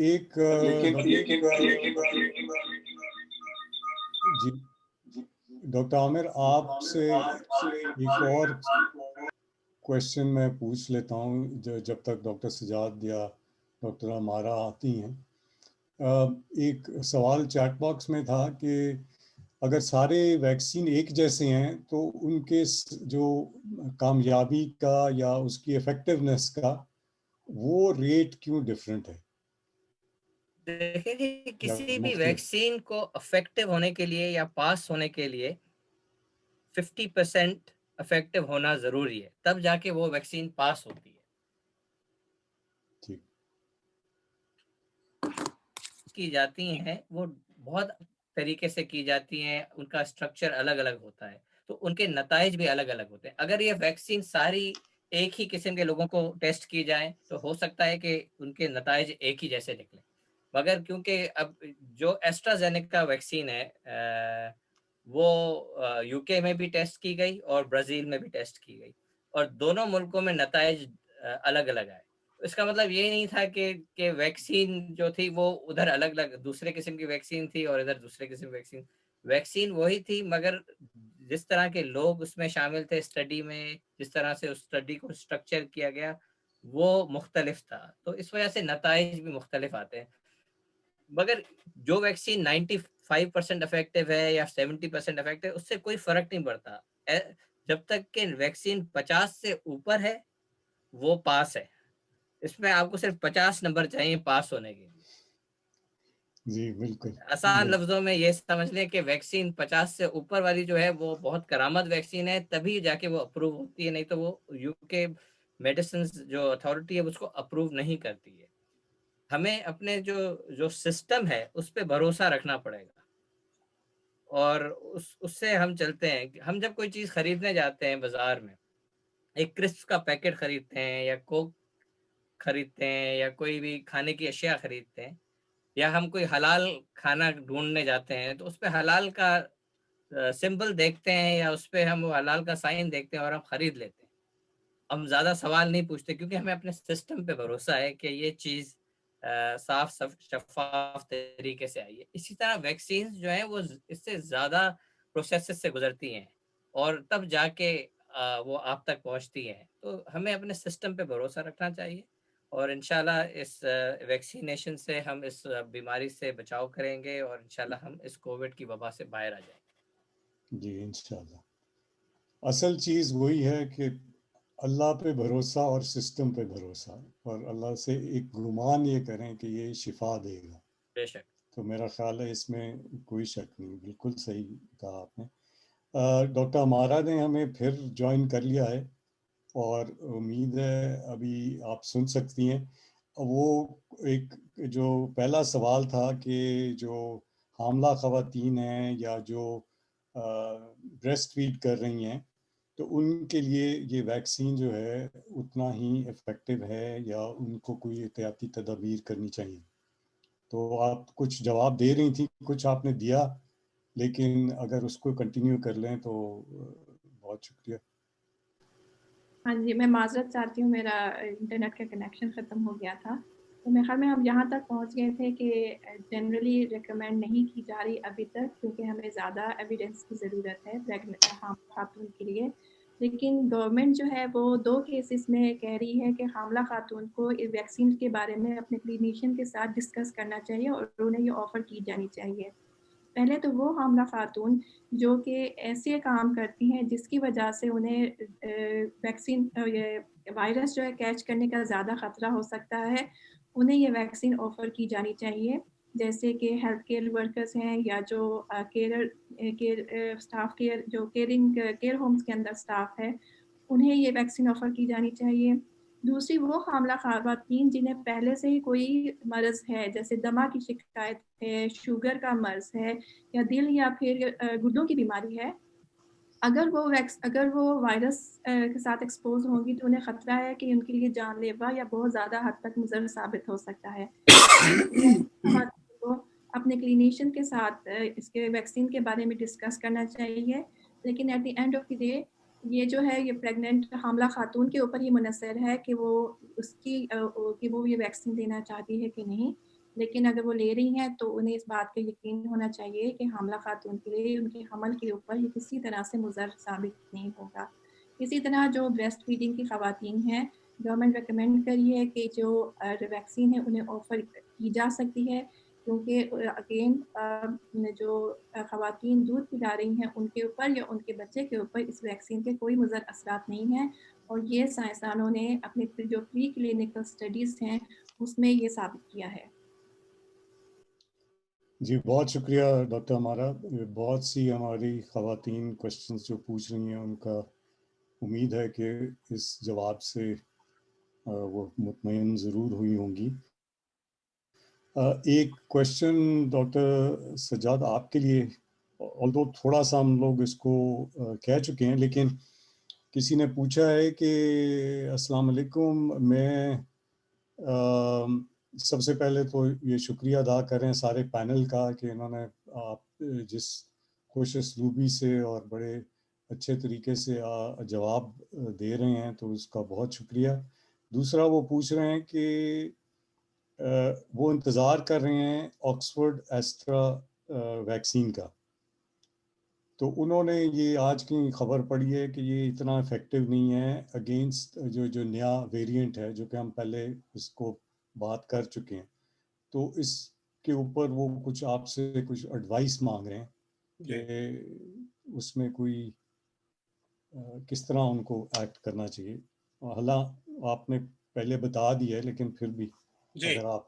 جی ڈاکٹر عامر آپ سے ایک اور کویشچن میں پوچھ لیتا ہوں جب تک ڈاکٹر سجاد یا ڈاکٹر ہمارا آتی ہیں. ایک سوال چیٹ باکس میں تھا کہ اگر سارے ویکسین ایک جیسے ہیں تو ان کے جو کامیابی کا یا اس کی ایفیکٹونیس کا وہ ریٹ کیوں ڈفرینٹ ہے؟ دیکھیں کہ کسی بھی ویکسین کو افیکٹو ہونے کے لیے یا پاس ہونے کے لیے 50% افیکٹو ہونا ضروری ہے، تب جا کے وہ ویکسین پاس ہوتی ہے. ٹھیک کی جاتی ہیں وہ بہت طریقے سے کی جاتی ہیں، ان کا اسٹرکچر الگ الگ ہوتا ہے، تو ان کے نتائج بھی الگ الگ ہوتے ہیں. اگر یہ ویکسین ساری ایک ہی قسم کے لوگوں کو ٹیسٹ کی جائیں تو ہو سکتا ہے کہ ان کے نتائج ایک ہی جیسے نکلیں، مگر کیونکہ اب جو ایسٹرازینیکا ویکسین ہے وہ یو کے میں بھی ٹیسٹ کی گئی اور برازیل میں بھی ٹیسٹ کی گئی، اور دونوں ملکوں میں نتائج الگ الگ آئے. اس کا مطلب یہ نہیں تھا کہ ویکسین جو تھی وہ ادھر الگ الگ دوسرے قسم کی ویکسین تھی اور ادھر دوسرے قسم کی ویکسین وہی تھی، مگر جس طرح کے لوگ اس میں شامل تھے اسٹڈی میں، جس طرح سے اس اسٹڈی کو اسٹرکچر کیا گیا وہ مختلف تھا، تو اس وجہ سے نتائج بھی مختلف آتے ہیں. مگر جو ویکسین 95% افیکٹو ہے یا 70% افیکٹو ہے، اس سے کوئی فرق نہیں پڑتا جب تک کہ ویکسین 50 سے اوپر ہے وہ پاس ہے. اس میں آپ کو صرف 50 نمبر چاہیے پاس ہونے کے لیے. جی بالکل آسان لفظوں میں یہ سمجھ لیں کہ ویکسین 50 سے اوپر والی جو ہے وہ بہت کرامت ویکسین ہے، تبھی جا کے وہ اپروو ہوتی ہے، نہیں تو وہ یو کے میڈیسنز جو اتھارٹی ہے اس کو اپروو نہیں کرتی ہے۔ ہمیں اپنے جو سسٹم ہے اس پہ بھروسہ رکھنا پڑے گا، اور اس سے ہم چلتے ہیں۔ ہم جب کوئی چیز خریدنے جاتے ہیں بازار میں، ایک کرسپ کا پیکٹ خریدتے ہیں یا کوک خریدتے ہیں یا کوئی بھی کھانے کی اشیاء خریدتے ہیں، یا ہم کوئی حلال کھانا ڈھونڈنے جاتے ہیں، تو اس پہ حلال کا سمبل دیکھتے ہیں یا اس پہ ہم وہ حلال کا سائن دیکھتے ہیں اور ہم خرید لیتے ہیں۔ ہم زیادہ سوال نہیں پوچھتے کیونکہ ہمیں اپنے سسٹم پہ بھروسہ ہے کہ یہ چیز صاف شفاف طریقے سے آئی ہے۔ اسی طرح ویکسینز جو ہیں وہ اس سے زیادہ پروسیسز سے گزرتی ہیں اور تب جا کے وہ آپ تک پہنچتی ہیں۔ تو ہمیں اپنے سسٹم پہ بھروسہ رکھنا چاہیے، اور انشاءاللہ اس ویکسینیشن سے ہم اس بیماری سے بچاؤ کریں گے، اور انشاءاللہ ہم اس کووڈ کی وبا سے باہر آ جائیں گے۔ جی انشاءاللہ۔ اصل چیز وہی ہے کہ اللہ پہ بھروسہ اور سسٹم پہ بھروسہ، اور اللہ سے ایک گمان یہ کریں کہ یہ شفا دے گا۔ بے شک۔ تو میرا خیال ہے اس میں کوئی شک نہیں، بالکل صحیح کہا آپ نے۔ ڈاکٹر ہمارا نے ہمیں پھر جوائن کر لیا ہے، اور امید ہے ابھی آپ سن سکتی ہیں۔ وہ ایک جو پہلا سوال تھا کہ جو حاملہ خواتین ہیں یا جو بریسٹ فیڈ کر رہی ہیں، تو ان کے لیے یہ ویکسین جو ہے اتنا ہی افیکٹو ہے یا ان کو کوئی احتیاطی تدابیر کرنی چاہیے؟ تو آپ کچھ جواب دے رہی تھیں، کچھ آپ نے دیا، لیکن اگر اس کو کنٹینیو کر لیں تو بہت شکریہ۔ ہاں جی، میں معذرت چاہتی ہوں، میرا انٹرنیٹ کا کنیکشن ختم ہو گیا تھا۔ تو میرے خیال میں ہم یہاں تک پہنچ گئے تھے کہ جنرلی ریکمینڈ نہیں کی جا رہی ابھی تک، کیونکہ ہمیں زیادہ ایویڈنس کی ضرورت ہے خاتون کے لیے۔ لیکن گورنمنٹ جو ہے وہ 2 کیسز میں کہہ رہی ہے کہ حاملہ خاتون کو ویکسین کے بارے میں اپنے کلینیشین کے ساتھ ڈسکس کرنا چاہیے اور انہیں یہ آفر کی جانی چاہیے۔ پہلے تو وہ حاملہ خاتون جو کہ ایسے کام کرتی ہیں جس کی وجہ سے انہیں ویکسین وائرس جو ہے کیچ کرنے کا زیادہ خطرہ ہو سکتا ہے، انہیں یہ ویکسین آفر کی جانی چاہیے، جیسے کہ ہیلتھ کیئر ورکرز ہیں یا جو اسٹاف کیئر جو کیئر ہومز کے اندر اسٹاف ہے، انہیں یہ ویکسین آفر کی جانی چاہیے۔ دوسری وہ حاملہ خواتین جنہیں پہلے سے ہی کوئی مرض ہے، جیسے دمہ کی شکایت ہے، شوگر کا مرض ہے، یا دل یا پھر گردوں کی بیماری ہے، اگر وہ وائرس کے ساتھ ایکسپوز ہوں گی تو انہیں خطرہ ہے کہ ان کے لیے جان لیوا یا بہت زیادہ حد تک مضر ثابت ہو سکتا ہے۔ اپنے کلینیشین کے ساتھ اس کے ویکسین کے بارے میں ڈسکس کرنا چاہیے، لیکن at the end of the day یہ جو ہے یہ پریگننٹ حاملہ خاتون کے اوپر ہی منحصر ہے کہ وہ یہ ویکسین لینا چاہتی ہے کہ نہیں۔ لیکن اگر وہ لے رہی ہیں تو انہیں اس بات کا یقین ہونا چاہیے کہ حاملہ خاتون کے لیے ان کے حمل کے اوپر یہ کسی طرح سے مضر ثابت نہیں ہوگا۔ اسی طرح جو بریسٹ فیڈنگ کی خواتین ہیں، گورنمنٹ ریکمینڈ کری ہے کہ جو ویکسین ہے انہیں آفر کی جا سکتی ہے، کیونکہ اگین جو خواتین دودھ پلا رہی ہیں ان کے اوپر یا ان کے بچے کے اوپر اس ویکسین کے کوئی مضر اثرات نہیں ہیں، اور یہ سائنسدانوں نے اپنے جو پری کلینکل اسٹڈیز ہیں اس میں یہ ثابت کیا ہے۔ جی بہت شکریہ ڈاکٹر ہمارا۔ بہت سی ہماری خواتین کوشچنز جو پوچھ رہی ہیں ان کا امید ہے کہ اس جواب سے وہ مطمئن ضرور ہوئی ہوں گی۔ ایک کوشچن ڈاکٹر سجاد آپ کے لیے، although تھوڑا سا ہم لوگ اس کو کہہ چکے ہیں، لیکن کسی نے پوچھا ہے کہ السلام علیکم، میں سب سے پہلے تو یہ شکریہ ادا کریں سارے پینل کا کہ انہوں نے آپ جس خوش اسلوبی سے اور بڑے اچھے طریقے سے جواب دے رہے ہیں تو اس کا بہت شکریہ۔ دوسرا وہ پوچھ رہے ہیں کہ وہ انتظار کر رہے ہیں آکسفورڈ ایسٹرا ویکسین کا، تو انہوں نے یہ آج کی خبر پڑھی ہے کہ یہ اتنا افیکٹو نہیں ہے اگینسٹ جو نیا ویریئنٹ ہے، جو کہ ہم پہلے اس کو بات کر چکے ہیں، تو اس کے اوپر وہ کچھ آپ سے کچھ ایڈوائس مانگ رہے ہیں کہ اس میں کوئی کس طرح ان کو ایکٹ کرنا چاہیے۔ حالانکہ آپ نے پہلے بتا دیا ہے لیکن پھر بھی اگر آپ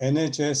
NHS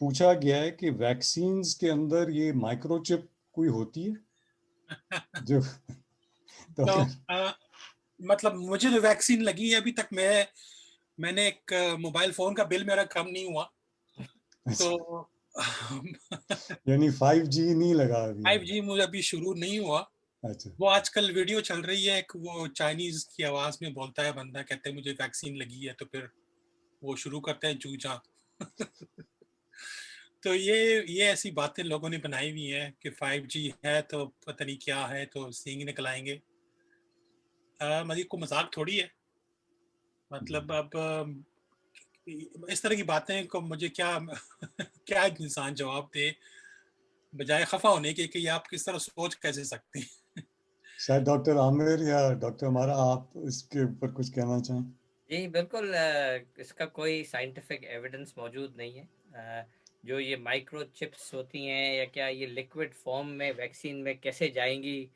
پوچھا گیا ہے کہ ویکسینز کے اندر یہ مائکرو چپ کوئی ہوتی ہے جو تو مطلب مجھے جو ویکسین لگی ہے ابھی تک میں نے ایک موبائل فون کا بل میرا کم نہیں ہوا. تو یعنی 5G نہیں لگا ابھی؟ 5G مجھے ابھی شروع نہیں ہوا. اچھا. وہ آج کل ویڈیو چل رہی ہے کہ وہ چائنیز کی آواز میں بولتا ہے بندہ, کہتے ہیں مجھے ویکسین لگی ہے, تو پھر وہ شروع کرتے ہیں چوچا. تو یہ ایسی باتیں لوگوں نے بنائی ہوئی ہیں کہ 5G ہے تو پتہ نہیں کیا ہے, تو سینگ نکل آئیں گے. مزید کو مذاق تھوڑی ہے. مطلب اب اس طرح کی باتیں کو مجھے کیا انسان جواب دے بجائے خفا ہونے کے کہ یہ آپ کس طرح سوچ کیسے سکتے ہیں. شاید ڈاکٹر عامر یا ڈاکٹر ہمارا آپ اس کے اوپر کچھ کہنا چاہیں؟ جی بالکل, اس کا کوئی سائنٹیفک ایویڈنس موجود نہیں ہے. جو یہ مائکرو چپس ہوتی ہیں یا کیا یہ لیکوڈ فارم میں ویکسین میں کیسے جائیں گی,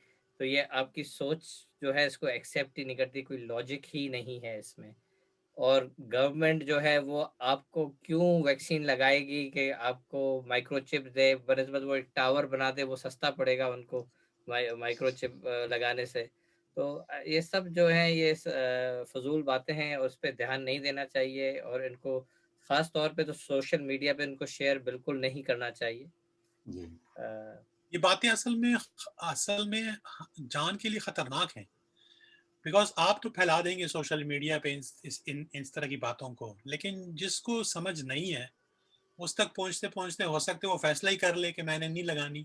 تو یہ آپ کی سوچ جو ہے اس کو ایکسیپٹ ہی نہیں کرتی, کوئی لاجک ہی نہیں ہے اس میں. اور گورنمنٹ جو ہے وہ آپ کو کیوں ویکسین لگائے گی کہ آپ کو مائکرو چپ دے, بنسبت وہ ایک ٹاور بنا دے, وہ سستا پڑے گا ان کو مائکرو چپ لگانے سے. تو یہ سب جو ہیں یہ فضول باتیں ہیں, اور اس پہ دھیان نہیں دینا چاہیے, اور ان کو خاص طور پہ تو سوشل میڈیا پہ ان کو شیئر بالکل نہیں کرنا چاہیے. یہ باتیں اصل میں جان کے لیے خطرناک ہیں, بیکاز آپ تو پھیلا دیں گے سوشل میڈیا پہ اس طرح کی باتوں کو, لیکن جس کو سمجھ نہیں ہے اس تک پہنچتے پہنچتے ہو سکتے وہ فیصلہ ہی کر لے کہ میں نے نہیں لگانی.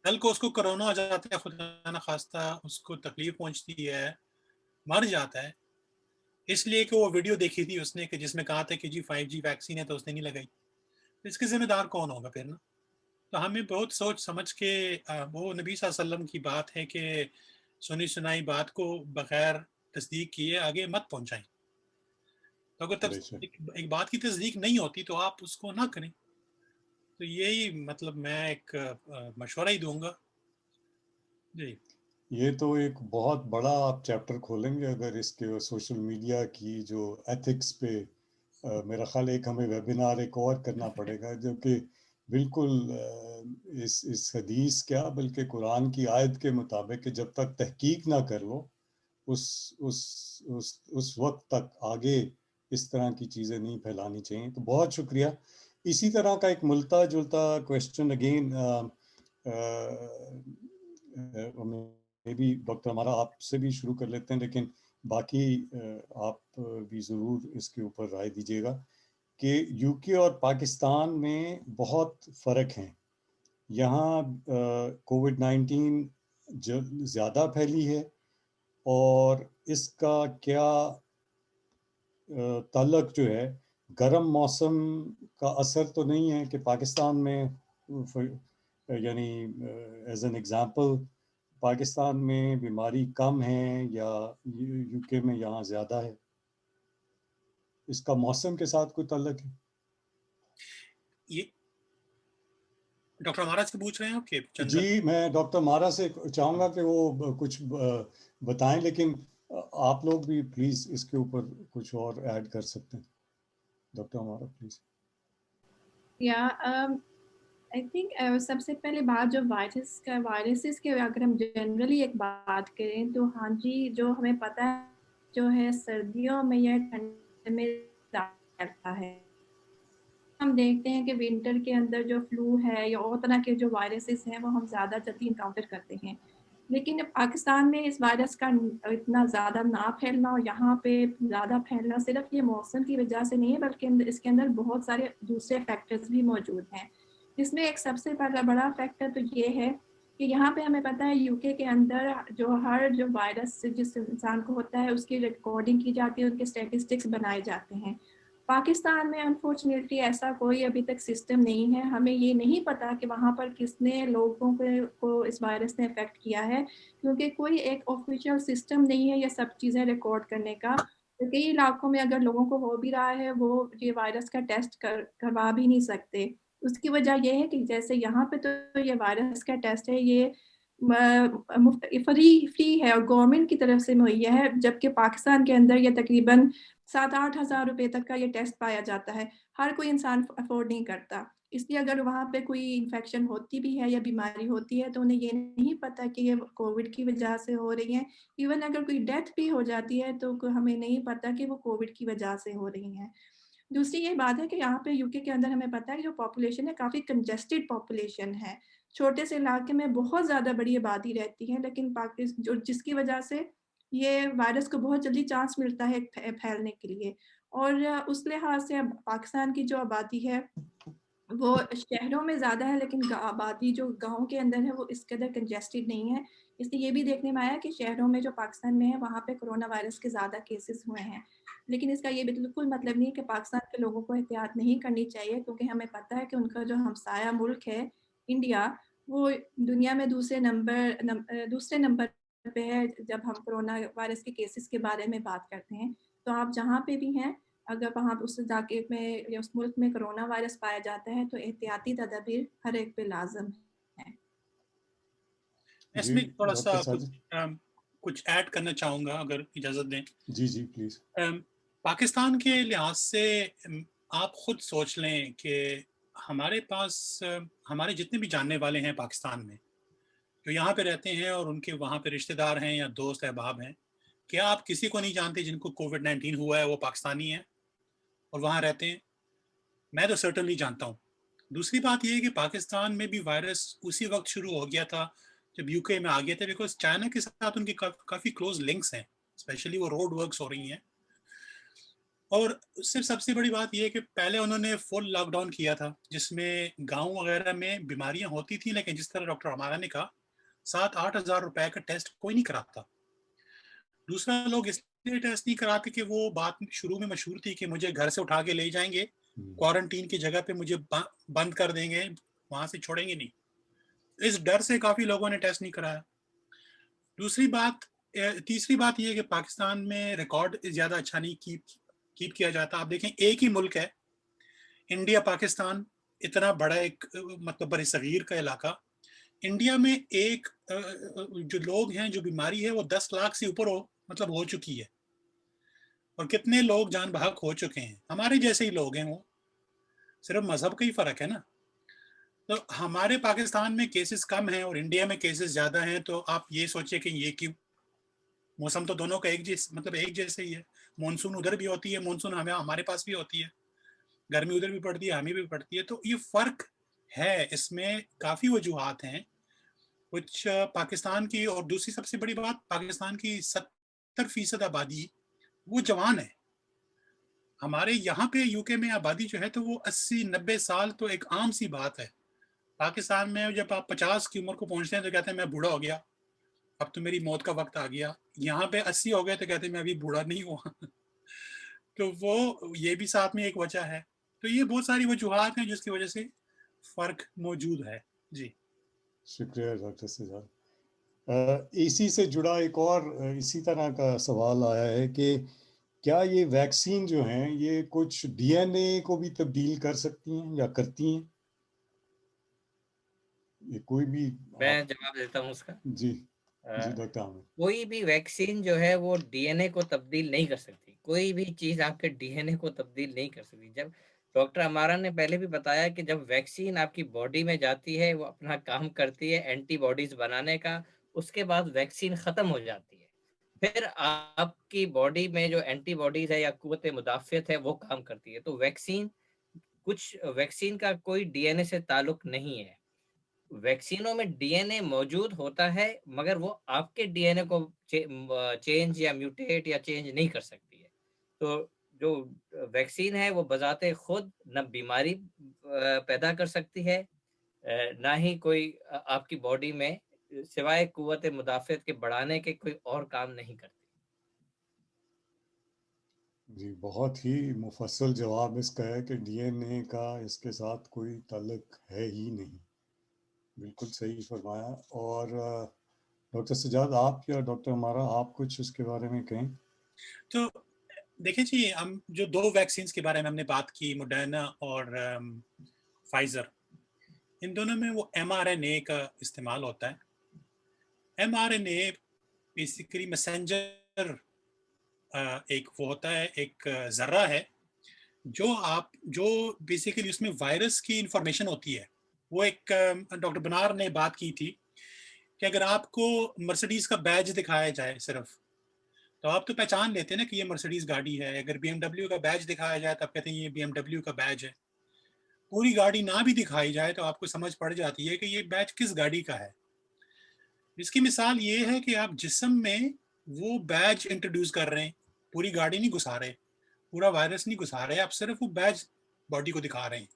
کل کو اس کو کرونا ہو جاتا ہے, خدا نہ خواستہ اس کو تکلیف پہنچتی ہے, مر جاتا ہے, اس لیے کہ وہ ویڈیو دیکھی تھی اس نے کہ جس میں کہا تھا کہ جی 5G ویکسین ہے تو اس نے نہیں لگائی. اس کے ذمہ دار کون ہوگا پھر نا؟ تو ہمیں بہت سوچ سمجھ کے, وہ نبی صلی اللہ علیہ وسلم کی بات ہے کہ سنی سنائی بات کو بغیر تصدیق کیے آگے مت پہنچائیں. تو اگر ایک بات کی تصدیق نہیں ہوتی تو آپ اس کو نہ کریں. تو یہی مطلب میں ایک مشورہ ہی دوں گا. جی یہ تو ایک بہت بڑا آپ چیپٹر کھولیں گے اگر اس کے سوشل میڈیا کی جو ایتھکس پہ. میرا خیال ایک ہمیں ویبینار ایک اور کرنا پڑے گا, جو کہ بالکل اس حدیث کیا بلکہ قرآن کی آیت کے مطابق کہ جب تک تحقیق نہ کر لو اس وقت تک آگے اس طرح کی چیزیں نہیں پھیلانی چاہیے. تو بہت شکریہ. اسی طرح کا ایک ملتا جلتا کویسچن اگین بھی ڈاکٹر ہمارا آپ سے بھی شروع کر لیتے ہیں, لیکن باقی آپ بھی ضرور اس کے اوپر رائے دیجیے گا کہ یو کے اور پاکستان میں بہت فرق ہیں. یہاں کووڈ-19 زیادہ پھیلی ہے, اور اس کا کیا تعلق جو ہے گرم موسم کا اثر تو نہیں ہے کہ پاکستان میں, یعنی ایز این ایگزامپل پاکستان میں بیماری کم ہے یا یو کے میں یہاں زیادہ ہے, اس کا موسم کے ساتھ کوئی تعلق ہے؟ یہ ڈاکٹر مارا سے پوچھ رہے ہیں آپ کے؟ جی میں ڈاکٹر مارا سے چاہوں گا کہ وہ کچھ بتائیں, لیکن آپ لوگ بھی پلیز اس کے اوپر کچھ اور ایڈ کر سکتے ہیں. ڈاکٹر مارا پلیز. آئی تھنک سب سے پہلے بات جو وائرسز کے اگر ہم جنرلی ایک بات کریں تو ہاں جی, جو ہمیں پتہ ہے جو ہے سردیوں میں یا ٹھنڈ میں رہتا ہے. ہم دیکھتے ہیں کہ ونٹر کے اندر جو فلو ہے یا اور طرح کے جو وائرسز ہیں وہ ہم زیادہ جلدی انکاؤنٹر کرتے ہیں. لیکن پاکستان میں اس وائرس کا اتنا زیادہ نہ پھیلنا اور یہاں پہ زیادہ پھیلنا صرف یہ موسم کی وجہ سے نہیں ہے, بلکہ اس کے اندر بہت سارے دوسرے فیکٹرز بھی موجود ہیں. جس میں ایک سب سے بڑا فیکٹر تو یہ ہے کہ یہاں پہ ہمیں پتہ ہے یو کے اندر جو وائرس جس انسان کو ہوتا ہے اس کی ریکارڈنگ کی جاتی ہے, ان کے اسٹیٹسٹکس بنائے جاتے ہیں. پاکستان میں انفارچونیٹلی ایسا کوئی ابھی تک سسٹم نہیں ہے. ہمیں یہ نہیں پتا کہ وہاں پر کس نے لوگوں کو اس وائرس نے افیکٹ کیا ہے, کیونکہ کوئی ایک آفیشیل سسٹم نہیں ہے یہ سب چیزیں ریکارڈ کرنے کا. کئی علاقوں میں اگر لوگوں کو ہو بھی رہا ہے وہ یہ وائرس کا ٹیسٹ کروا بھی نہیں سکتے. اس کی وجہ یہ ہے کہ جیسے یہاں پہ تو یہ وائرس کا ٹیسٹ ہے یہ فری ہے اور گورنمنٹ کی طرف سے مہیا ہے, جبکہ پاکستان کے اندر یہ تقریباً 7-8 ہزار روپے تک کا یہ ٹیسٹ پایا جاتا ہے. ہر کوئی انسان افورڈ نہیں کرتا. اس لیے اگر وہاں پہ کوئی انفیکشن ہوتی بھی ہے یا بیماری ہوتی ہے تو انہیں یہ نہیں پتہ کہ یہ کووڈ کی وجہ سے ہو رہی ہیں. ایون اگر کوئی ڈیتھ بھی ہو جاتی ہے تو ہمیں نہیں پتہ کہ وہ کووڈ کی وجہ سے ہو رہی ہیں. دوسری یہ بات ہے کہ یہاں پہ یو کے اندر ہمیں پتہ ہے کہ جو پاپولیشن ہے کافی کنجسٹڈ پاپولیشن ہے. چھوٹے سے علاقے میں بہت زیادہ بڑی آبادی رہتی ہے، لیکن جس کی وجہ سے یہ وائرس کو بہت جلدی چانس ملتا ہے پھیلنے کے لیے. اور اس لحاظ سے پاکستان کی جو آبادی ہے وہ شہروں میں زیادہ ہے، لیکن آبادی جو گاؤں کے اندر ہے وہ اس قدر کنجسٹڈ نہیں ہے. اس لیے یہ بھی دیکھنے میں آیا کہ شہروں میں جو پاکستان میں ہے وہاں پہ کرونا وائرس کے زیادہ کیسز ہوئے ہیں. لیکن اس کا یہ بالکل مطلب نہیں کہ پاکستان کے لوگوں کو احتیاط نہیں کرنی چاہیے، کیونکہ ہمیں پتہ ہے کہ ان کا جو ہمسایہ ملک ہے انڈیا، وہ دنیا میں دوسرے نمبر پہ ہے جب ہم کرونا وائرس کے کیسز کے بارے میں بات کرتے ہیں. تو آپ جہاں پہ بھی ہیں، اگر وہاں اس علاقے میں یا اس ملک میں کرونا وائرس پایا جاتا ہے تو احتیاطی تدابیر ہر ایک پہ لازم ہے. اس میں تھوڑا سا کچھ ایڈ کرنا چاہوں گا اگر اجازت دیں. جی پلیز. پاکستان کے لحاظ سے آپ خود سوچ لیں کہ ہمارے پاس ہمارے جتنے بھی جاننے والے ہیں پاکستان میں جو یہاں پہ رہتے ہیں اور ان کے وہاں پہ رشتہ دار ہیں یا دوست احباب ہیں، کیا آپ کسی کو نہیں جانتے جن کو کووڈ-19 ہوا ہے وہ پاکستانی ہیں اور وہاں رہتے ہیں؟ میں تو سرٹنلی جانتا ہوں. دوسری بات یہ ہے کہ پاکستان میں بھی وائرس اسی وقت شروع ہو گیا تھا جب یو کے میں آ گیا تھا، بیکاز چائنا کے ساتھ ان کی کافی کلوز لنکس ہیں، اسپیشلی وہ روڈ ورکس ہو رہی ہیں. اور صرف سب سے بڑی بات یہ ہے کہ پہلے انہوں نے فل لاک ڈاؤن کیا تھا جس میں گاؤں وغیرہ میں بیماریاں ہوتی تھیں، لیکن جس طرح ڈاکٹر ہمارا نے کہا 7-8 ہزار روپے کا ٹیسٹ کوئی نہیں کراتا. دوسرا، لوگ اس لیے ٹیسٹ نہیں کراتے کہ وہ بات شروع میں مشہور تھی کہ مجھے گھر سے اٹھا کے لے جائیں گے، کوارنٹین کی جگہ پہ مجھے بند کر دیں گے، وہاں سے چھوڑیں گے نہیں. اس ڈر سے کافی لوگوں نے ٹیسٹ نہیں کرایا. تیسری بات یہ ہے کہ پاکستان میں ریکارڈ زیادہ اچھا نہیں کیپ کیا جاتا. آپ دیکھیں ایک ہی ملک ہے انڈیا پاکستان، اتنا بڑا ایک مطلب بر صغیر کا علاقہ. انڈیا میں ایک جو لوگ ہیں جو بیماری ہے وہ 10 لاکھ سے اوپر ہو چکی ہے، اور کتنے لوگ جان بحق ہو چکے ہیں. ہمارے جیسے ہی لوگ ہیں، وہ صرف مذہب کا ہی فرق ہے نا. تو ہمارے پاکستان میں کیسز کم ہیں اور انڈیا میں کیسز زیادہ ہیں. تو آپ یہ سوچیں کہ یہ کیوں؟ موسم تو دونوں کا ایک جیسے ہی ہے. مونسون ادھر بھی ہوتی ہے، مونسون ہمارے پاس بھی ہوتی ہے، گرمی ادھر بھی پڑتی ہے، ہمیں بھی پڑتی ہے. تو یہ فرق ہے، اس میں کافی وجوہات ہیں کچھ پاکستان کی. اور دوسری سب سے بڑی بات، پاکستان کی 70% آبادی وہ جوان ہے. ہمارے یہاں پہ یو کے میں آبادی جو ہے تو وہ 80-90 سال تو ایک عام سی بات ہے. پاکستان میں جب آپ 50 کی عمر کو پہنچتے ہیں تو کہتے ہیں میں بوڑھا ہو گیا، اب تو میری موت کا وقت آ گیا. یہاں پہ 80 ہو گئے تو کہتے ہیں میں ابھی بوڑھا نہیں ہوا. تو وہ یہ بھی ساتھ میں ایک وجہ ہے. تو یہ بہت ساری وجوہات ہیں جس کی وجہ سے فرق موجود ہے. جی شکریہ ڈاکٹر سجاد. اسی سے جڑا ایک اور اسی طرح کا سوال آیا ہے کہ کیا یہ ویکسین جو ہیں یہ کچھ ڈی این اے کو بھی تبدیل کر سکتی ہیں یا کرتی ہیں؟ یہ کوئی بھی میں جواب دیتا ہوں اس کا. جی ڈاکٹر عامر. کوئی بھی ویکسین جو ہے وہ ڈی این اے کو تبدیل نہیں کر سکتی. کوئی بھی چیز آپ کے ڈی این اے کو تبدیل نہیں کر سکتی. جب ڈاکٹر ہمارا نے پہلے بھی بتایا کہ جب ویکسین آپ کی باڈی میں جاتی ہے وہ اپنا کام کرتی ہے اینٹی باڈیز بنانے کا، اس کے بعد ویکسین ختم ہو جاتی ہے. پھر آپ کی باڈی میں جو اینٹی باڈیز ہے یا قوت مدافعت ہے وہ کام کرتی ہے. تو ویکسین کا کوئی ڈی این اے سے تعلق نہیں ہے. ویکسینوں میں ڈی این اے موجود ہوتا ہے مگر وہ آپ کے ڈی این اے کو چینج یا میوٹیٹ یا چینج نہیں کر سکتی ہے. تو جو ویکسین ہے وہ بذات خود نہ بیماری پیدا کر سکتی ہے، نہ ہی کوئی آپ کی باڈی میں سوائے قوت مدافعت کے بڑھانے کے کوئی اور کام نہیں کرتی. جی بہت ہی مفصل جواب اس کا ہے کہ ڈی این اے کا اس کے ساتھ کوئی تعلق ہے ہی نہیں. بالکل صحیح فرمایا. اور ڈاکٹر سجاد آپ یا ڈاکٹر ہمارا آپ کچھ اس کے بارے میں کہیں؟ تو دیکھیں جی، ہم جو 2 ویکسینز کے بارے میں ہم نے بات کی، موڈرنا اور فائزر، ان دونوں میں وہ ایم آر این اے کا استعمال ہوتا ہے. ایم آر این اے بیسیکلی میسنجر ایک وہ ہوتا ہے، ایک ذرہ ہے جو بیسیکلی اس میں وائرس کی انفارمیشن ہوتی ہے، وہ ایک ڈاکٹر بنار نے بات کی تھی کہ اگر آپ کو مرسڈیز کا بیج دکھایا جائے صرف، تو آپ تو پہچان لیتے ہیں نا کہ یہ مرسڈیز گاڑی ہے. اگر بی ایم ڈبلیو کا بیج دکھایا جائے تو آپ کہتے ہیں یہ بی ایم ڈبلیو کا بیج ہے. پوری گاڑی نہ بھی دکھائی جائے تو آپ کو سمجھ پڑ جاتی ہے کہ یہ بیج کس گاڑی کا ہے. اس کی مثال یہ ہے کہ آپ جسم میں وہ بیج انٹروڈیوس کر رہے ہیں، پوری گاڑی نہیں گھسا رہے، پورا وائرس نہیں گھسا رہے، آپ صرف وہ بیج باڈی کو دکھا رہے ہیں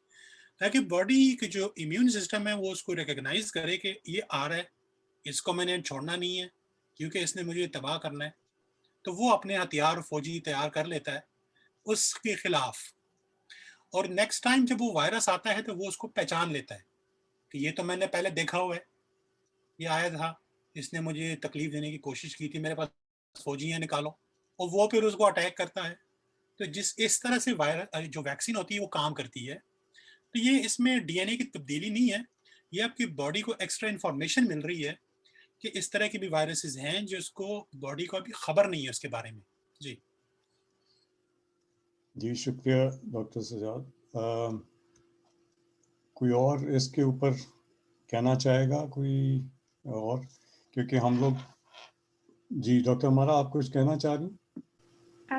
تاکہ باڈی کی جو امیون سسٹم ہے وہ اس کو ریکگنائز کرے کہ یہ آ رہا ہے، اس کو میں نے چھوڑنا نہیں ہے کیونکہ اس نے مجھے تباہ کرنا ہے. تو وہ اپنے ہتھیار فوجی تیار کر لیتا ہے اس کے خلاف، اور نیکسٹ ٹائم جب وہ وائرس آتا ہے تو وہ اس کو پہچان لیتا ہے کہ یہ تو میں نے پہلے دیکھا ہوا ہے، یہ آیا تھا، اس نے مجھے تکلیف دینے کی کوشش کی تھی، میرے پاس فوجی ہیں، نکالو، اور وہ پھر اس کو اٹیک کرتا ہے. تو اس طرح سے وائرس جو ویکسین ہوتی ہے وہ کام کرتی ہے. تو یہ اس میں ڈی این اے کی تبدیلی نہیں ہے، یہ آپ کی باڈی کو ایکسٹرا انفارمیشن مل رہی ہے کہ اس طرح کی بھی وائرسز ہیں جو اس کو باڈی کو ابھی خبر نہیں ہے اس کے بارے میں. جی جی شکریہ ڈاکٹر سجاد. کوئی اور اس کے اوپر کہنا چاہے گا کوئی اور؟ کیونکہ ہم لوگ، جی ڈاکٹر مارا آپ کچھ کہنا چاہ رہی ہیں؟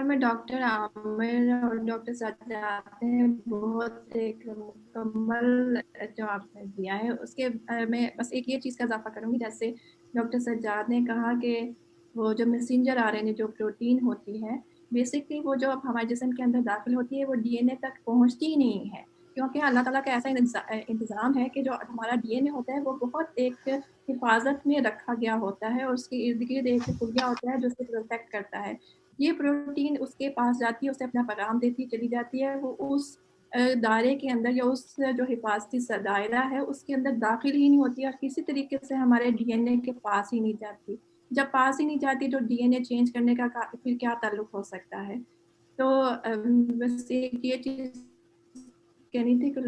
میں ڈاکٹر عامر اور ڈاکٹر سجاد نے بہت ایک مکمل جو آپ نے دیا ہے اس کے میں بس ایک یہ چیز کا اضافہ کروں گی. جیسے ڈاکٹر سجاد نے کہا کہ وہ جو میسنجر آر این اے جو پروٹین ہوتی ہے بیسکلی وہ جو ہمارے جسم کے اندر داخل ہوتی ہے وہ ڈی این اے تک پہنچتی ہی نہیں ہے، کیونکہ اللہ تعالیٰ کا ایسا انتظام ہے کہ جو ہمارا ڈی این اے ہوتا ہے وہ بہت ایک حفاظت میں رکھا گیا ہوتا ہے اور اس کے ارد گرد ایک خلیہ ہوتا ہے جو اسے پروٹیکٹ کرتا ہے. یہ پروٹین اس کے پاس جاتی ہے، اسے اپنا پیغام دیتی چلی جاتی ہے، وہ اس دائرے کے اندر یا اس جو حفاظتی دائرہ ہے اس کے اندر داخل ہی نہیں ہوتی اور کسی طریقے سے ہمارے ڈی این اے کے پاس ہی نہیں جاتی. جب پاس ہی نہیں جاتی تو ڈی این اے چینج کرنے کا پھر کیا تعلق ہو سکتا ہے. تو بس ایک یہ چیز کہنی تھی کہ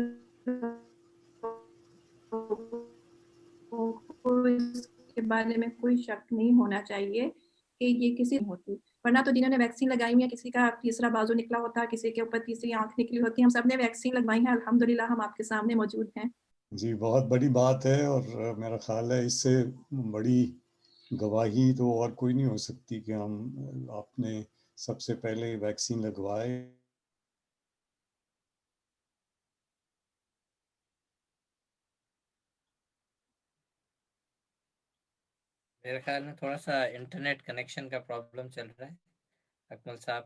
اس کے بارے میں کوئی شک نہیں ہونا چاہیے کہ یہ کسی ہوتی، ورنہ تو جنہوں نے ویکسین لگائی ہوئی ہے کسی کا تیسرا بازو نکلا ہوتا ہے، کسی کے اوپر تیسری آنکھ نکلی ہوتی ہے، ہم سب نے ویکسین لگوائی ہے، الحمدللہ ہم آپ کے سامنے موجود ہیں. جی بہت بڑی بات ہے، اور میرا خیال ہے اس سے بڑی گواہی تو اور کوئی نہیں ہو سکتی کہ آپ نے سب سے پہلے ویکسین لگوائے. میرے خیال میں تھوڑا سا انٹرنیٹ کنیکشن کا پرابلم چل رہا ہے، اکمل صاحب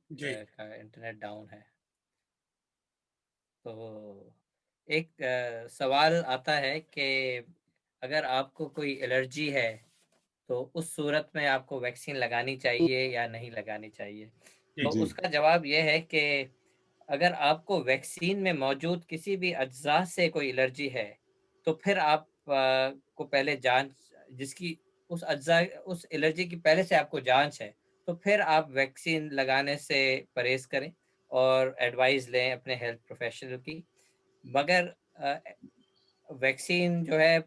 جی کا انٹرنیٹ ڈاؤن ہے. تو ایک سوال آتا ہے کہ اگر آپ کو کوئی الرجی ہے تو اس صورت میں آپ کو ویکسین لگانی چاہیے یا نہیں لگانی چاہیے. تو جی اس کا جواب یہ ہے کہ اگر آپ کو ویکسین میں موجود کسی بھی اجزاء سے کوئی الرجی ہے تو پھر آپ کو پہلے جانچ، جس کی اس اجزاء اس الرجی کی پہلے سے آپ کو جانچ ہے، تو پھر آپ ویکسین لگانے سے پرہیز کریں اور ایڈوائز لیں اپنے ہیلتھ پروفیشنل کی. مگر ویکسین جو ہے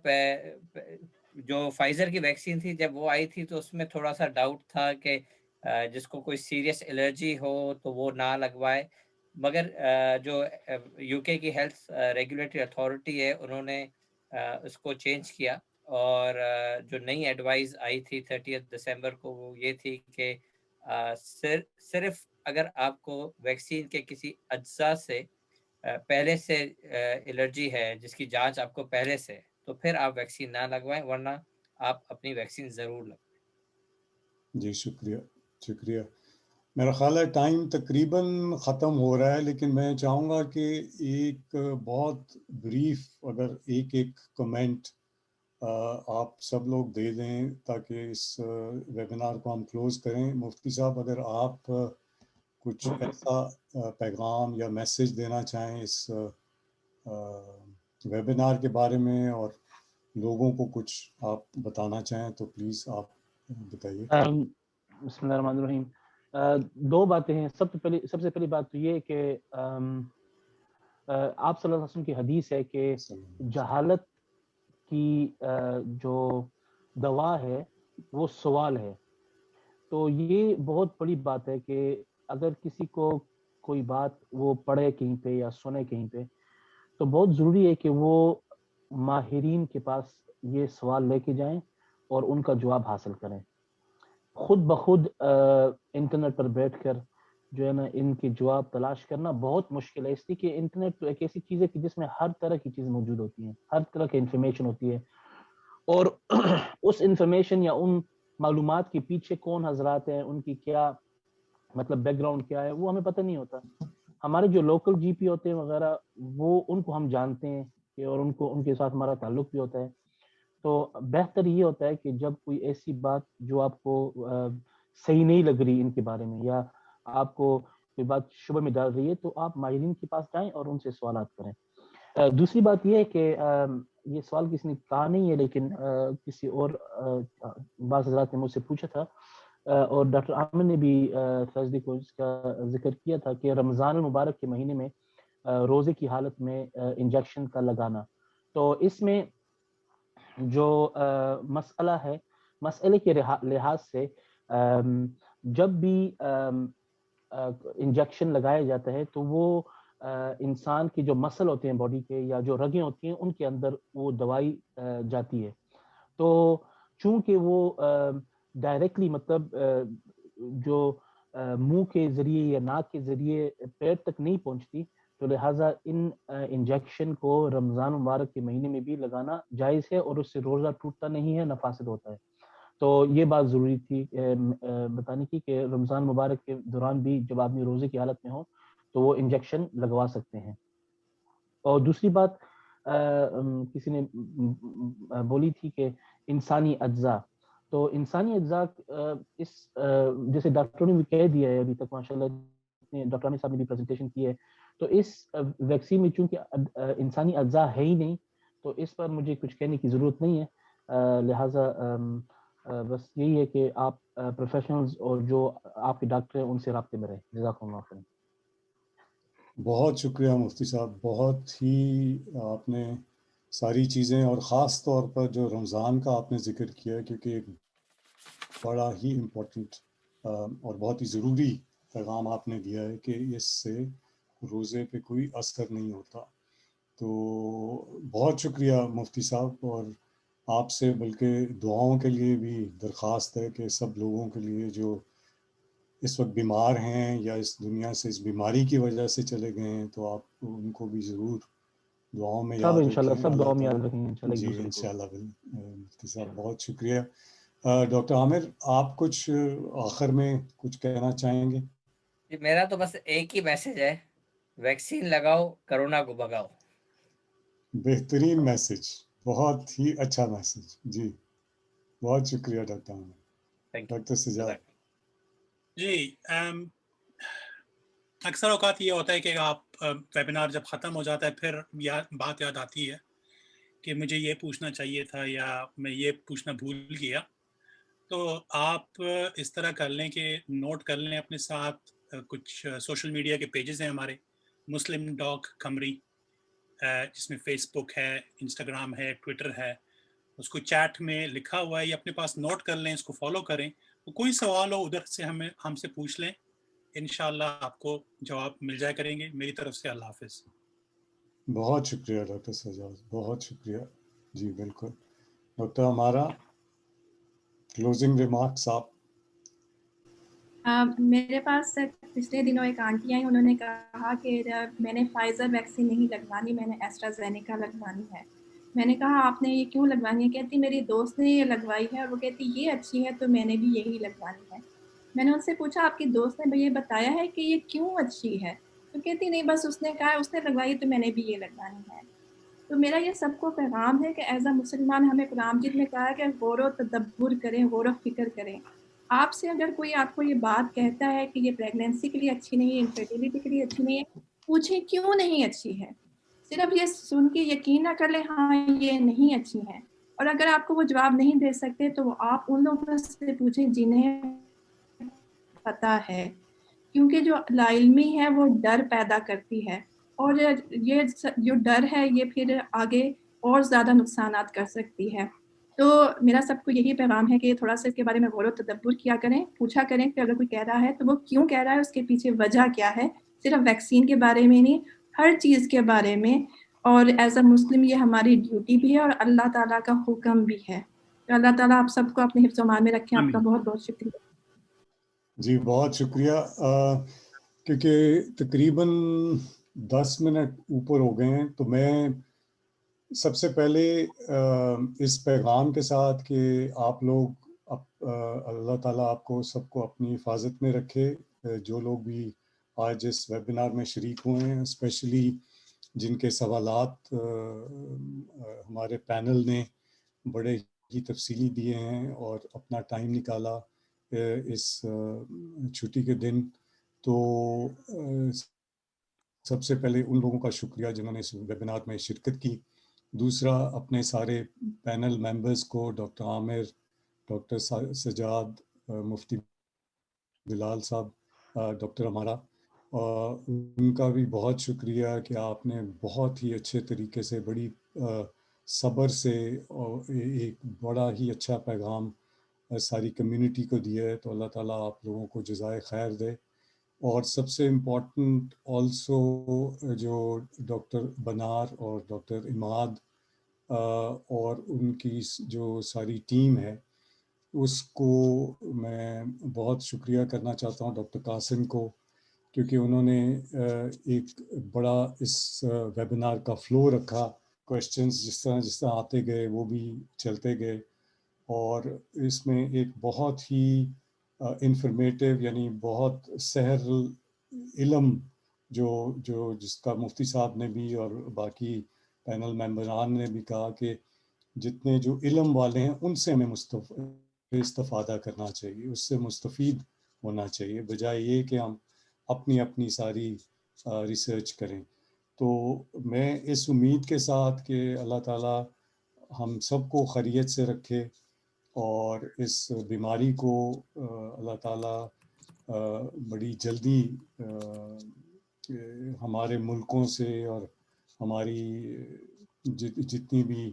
جو فائزر کی ویکسین تھی جب وہ آئی تھی تو اس میں تھوڑا سا ڈاؤٹ تھا کہ جس کو کوئی سیریس الرجی ہو تو وہ نہ لگوائے. مگر جو یو کے کی ہیلتھ ریگولیٹری اتھارٹی ہے انہوں نے اس کو چینج کیا، اور جو نئی ایڈوائز آئی تھی 30 دسمبر کو وہ یہ تھی کہ صرف اگر آپ کو ویکسین کے کسی اجزاء سے پہلے سے الرجی ہے جس کی جانچ آپ کو پہلے سے، تو پھر آپ ویکسین نہ لگوائیں، ورنہ آپ اپنی ویکسین ضرور لگوائیں. جی شکریہ شکریہ. میرا خیال ہے ٹائم تقریباً ختم ہو رہا ہے، لیکن میں چاہوں گا کہ ایک بہت بریف اگر ایک کمنٹ آپ سب لوگ دے دیں تاکہ اس ویبینار کو ہم کلوز کریں. مفتی صاحب اگر آپ کچھ ایسا پیغام یا میسج دینا چاہیں اس ویبینار کے بارے میں اور لوگوں کو کچھ آپ بتانا چاہیں تو پلیز آپ بتائیے. بسم اللہ الرحمن الرحیم. دو باتیں ہیں. سب سے پہلی بات تو یہ کہ آپ صلی اللہ علیہ وسلم کی حدیث ہے کہ جہالت کی جو دوا ہے وہ سوال ہے. تو یہ بہت بڑی بات ہے کہ اگر کسی کو کوئی بات وہ پڑھے کہیں پہ یا سنے کہیں پہ تو بہت ضروری ہے کہ وہ ماہرین کے پاس یہ سوال لے کے جائیں اور ان کا جواب حاصل کریں. خود بخود انٹرنیٹ پر بیٹھ کر جو ہے نا ان کے جواب تلاش کرنا بہت مشکل ہے، اس لیے کہ انٹرنیٹ تو ایک ایسی چیز ہے کہ جس میں ہر طرح کی چیز موجود ہوتی ہیں، ہر طرح کی انفارمیشن ہوتی ہے، اور اس انفارمیشن یا ان معلومات کے پیچھے کون حضرات ہیں، ان کی کیا مطلب بیک گراؤنڈ کیا ہے، وہ ہمیں پتہ نہیں ہوتا. ہمارے جو لوکل جی پی ہوتے ہیں وغیرہ وہ ان کو ہم جانتے ہیں کہ اور ان کے ساتھ ہمارا تعلق بھی ہوتا ہے. تو بہتر یہ ہوتا ہے کہ جب کوئی ایسی بات جو آپ کو صحیح نہیں لگ رہی ان کے بارے میں یا آپ کو کوئی بات شبہ میں ڈال رہی ہے تو آپ ماہرین کے پاس جائیں اور ان سے سوالات کریں. دوسری بات یہ ہے کہ یہ سوال کسی نے کہا نہیں ہے لیکن کسی اور بعض حضرات نے مجھ سے پوچھا تھا اور ڈاکٹر عامر نے بھی تھرسڈے کو اس کا ذکر کیا تھا کہ رمضان المبارک کے مہینے میں روزے کی حالت میں انجیکشن کا لگانا. تو اس میں جو مسئلہ ہے، مسئلے کے لحاظ سے جب بھی انجیکشن لگایا جاتا ہے تو وہ انسان کی جو مسل ہوتے ہیں باڈی کے یا جو رگیں ہوتی ہیں ان کے اندر وہ دوائی جاتی ہے. تو چونکہ وہ ڈائریکٹلی مطلب جو منہ کے ذریعے یا ناک کے ذریعے پیٹ تک نہیں پہنچتی تو لہٰذا ان انجیکشن کو رمضان مبارک کے مہینے میں بھی لگانا جائز ہے اور اس سے روزہ ٹوٹتا نہیں ہے نہ فاسد ہوتا ہے. تو یہ بات ضروری تھی بتانے کی کہ رمضان مبارک کے دوران بھی جب آدمی روزے کی حالت میں ہو تو وہ انجیکشن لگوا سکتے ہیں. اور دوسری بات کسی نے بولی تھی کہ انسانی اجزاء، تو انسانی اجزاء اس جیسے ڈاکٹروں نے بھی کہہ دیا ہے ابھی تک ماشاءاللہ ڈاکٹر عامر صاحب نے بھی پریزنٹیشن کی ہے، تو اس ویکسین میں چونکہ انسانی اجزاء ہے ہی نہیں تو اس پر مجھے کچھ کہنے کی ضرورت نہیں ہے. لہٰذا بس یہی ہے کہ آپ پروفیشنلز اور جو آپ کے ڈاکٹر ہیں ان سے رابطے میں رہیں. جزاکم اللہ خیر. بہت شکریہ مفتی صاحب، بہت ہی آپ نے ساری چیزیں اور خاص طور پر جو رمضان کا آپ نے ذکر کیا کیونکہ ایک بڑا ہی امپورٹنٹ اور بہت ہی ضروری پیغام آپ نے دیا ہے کہ اس سے روزے پہ کوئی اثر نہیں ہوتا. تو بہت شکریہ مفتی صاحب، اور آپ سے بلکہ دعاؤں کے لیے بھی درخواست ہے کہ سب لوگوں کے لیے جو اس وقت بیمار ہیں یا اس دنیا سے اس بیماری کی وجہ سے چلے گئے ہیں تو آپ ان کو بھی ضرور دعاؤں میں سب یاد انشاءاللہ رکھیں. سب دعاؤں میں یاد تعالیٰ رکھیں انشاءاللہ ایک جی دوسرے کو. انشاءاللہ. مفتی صاحب بہت شکریہ. ڈاکٹر عامر آپ کچھ آخر میں کچھ کہنا چاہیں گے؟ جی میرا تو بس ایک ہی میسج ہے، ویکسین لگاؤ، کرونا کو بھگاؤ. بہترین میسج، بہت ہی اچھا میسج. جی بہت شکریہ ڈاکٹر عامر. ڈاکٹر سجاد. جی اکثر اوقات یہ ہوتا ہے کہ آپ ویبینار جب ختم ہو جاتا ہے پھر بات یاد آتی ہے کہ مجھے یہ پوچھنا چاہیے تھا یا میں یہ پوچھنا بھول گیا. تو آپ اس طرح کر لیں کہ نوٹ کر لیں اپنے ساتھ. کچھ سوشل میڈیا کے پیجز ہیں ہمارے، مسلم ڈاک قمری، جس میں فیس بک ہے، انسٹاگرام ہے، ٹویٹر ہے. اس کو چیٹ میں لکھا ہوا ہے، یہ اپنے پاس نوٹ کر لیں، اس کو فالو کریں. کوئی سوال ہو ادھر سے ہم سے پوچھ لیں، انشاءاللہ آپ کو جواب مل جائے کریں گے. میری طرف سے اللہ حافظ. بہت شکریہ ڈاکٹر سجاد، بہت شکریہ. جی بالکل. ڈاکٹر ہمارا کلوزنگ ریمارکس آپ. میرے پاس پچھلے دنوں ایک آنٹی آئی، انہوں نے کہا کہ میں نے فائزر ویکسین نہیں لگوانی، میں نے ایسٹرازینیکا لگوانی ہے. میں نے کہا آپ نے یہ کیوں لگوانی ہے؟ کہتی میری دوست نے یہ لگوائی ہے اور وہ کہتی یہ اچھی ہے تو میں نے بھی یہی لگوانی ہے. میں نے ان سے پوچھا آپ کی دوست نے یہ بتایا ہے کہ یہ کیوں اچھی ہے؟ تو کہتی نہیں، بس اس نے کہا، اس نے لگوائی تو میں نے بھی یہ لگوانی ہے. تو میرا یہ سب کو پیغام ہے کہ ایز اے مسلمان ہمیں قرآن مجید میں کہا ہے کہ غور و تدبر کریں، غور و فکر کریں. آپ سے اگر کوئی آپ کو یہ بات کہتا ہے کہ یہ پریگنینسی کے لیے اچھی نہیں ہے، انفرٹیلیٹی کے لیے اچھی نہیں ہے، پوچھیں کیوں نہیں اچھی ہے. صرف یہ سن کے یقین نہ کر لیں ہاں یہ نہیں اچھی ہے. اور اگر آپ کو وہ جواب نہیں دے سکتے تو آپ ان لوگوں سے پوچھیں جنہیں پتہ ہے، کیونکہ جو لا علمی ہے وہ ڈر پیدا کرتی ہے، اور یہ جو ڈر ہے یہ پھر آگے اور زیادہ نقصانات کر سکتی ہے. تو میرا سب کو یہی پیغام ہے کہ تھوڑا سا اس کے بارے میں غور و تدبر کیا کریں، پوچھا کریں کہ اگر کوئی کہہ رہا ہے تو وہ کیوں کہہ رہا ہے، اس کے پیچھے وجہ کیا ہے، صرف ویکسین کے بارے میں نہیں، ہر چیز کے بارے میں، اور ایز اے مسلم یہ ہماری ڈیوٹی بھی ہے اور اللہ تعالیٰ کا حکم بھی ہے. تو اللہ تعالیٰ آپ سب کو اپنے حفظ و امان میں رکھیں. آپ کا بہت بہت شکریہ. جی بہت شکریہ. کیونکہ تقریباً 10 منٹ اوپر ہو گئے ہیں، تو میں سب سے پہلے اس پیغام کے ساتھ کہ آپ لوگ اللہ تعالیٰ آپ کو سب کو اپنی حفاظت میں رکھے. جو لوگ بھی آج اس ویبینار میں شریک ہوئے ہیں، اسپیشلی جن کے سوالات ہمارے پینل نے بڑے ہی تفصیلی دیے ہیں اور اپنا ٹائم نکالا اس چھٹی کے دن، تو سب سے پہلے ان لوگوں کا شکریہ جنہوں نے اس ویبینار میں شرکت کی. دوسرا اپنے سارے پینل ممبرز کو، ڈاکٹر عامر، ڈاکٹر سجاد، مفتی بلال صاحب، ڈاکٹر ہمارا، ان کا بھی بہت شکریہ کہ آپ نے بہت ہی اچھے طریقے سے، بڑی صبر سے ایک بڑا ہی اچھا پیغام ساری کمیونٹی کو دیا ہے. تو اللہ تعالیٰ آپ لوگوں کو جزائے خیر دے. اور سب سے امپورٹنٹ آلسو جو ڈاکٹر بنار اور ڈاکٹر اماد اور ان کی جو ساری ٹیم ہے، اس کو میں بہت شکریہ کرنا چاہتا ہوں. ڈاکٹر قاسم کو، کیونکہ انہوں نے ایک بڑا اس ویبینار کا فلو رکھا. کویشچنز جس طرح آتے گئے وہ بھی چلتے گئے، اور اس میں ایک بہت ہی انفارمیٹیو، یعنی بہت سحر علم جو جس کا مفتی صاحب نے بھی اور باقی پینل ممبران نے بھی کہا کہ جتنے جو علم والے ہیں ان سے ہمیں استفادہ کرنا چاہیے، اس سے مستفید ہونا چاہیے، بجائے یہ کہ ہم اپنی ساری ریسرچ کریں. تو میں اس امید کے ساتھ کہ اللہ تعالیٰ ہم سب کو خیریت سے رکھے اور اس بیماری کو اللہ تعالیٰ بڑی جلدی ہمارے ملکوں سے اور ہماری جتنی بھی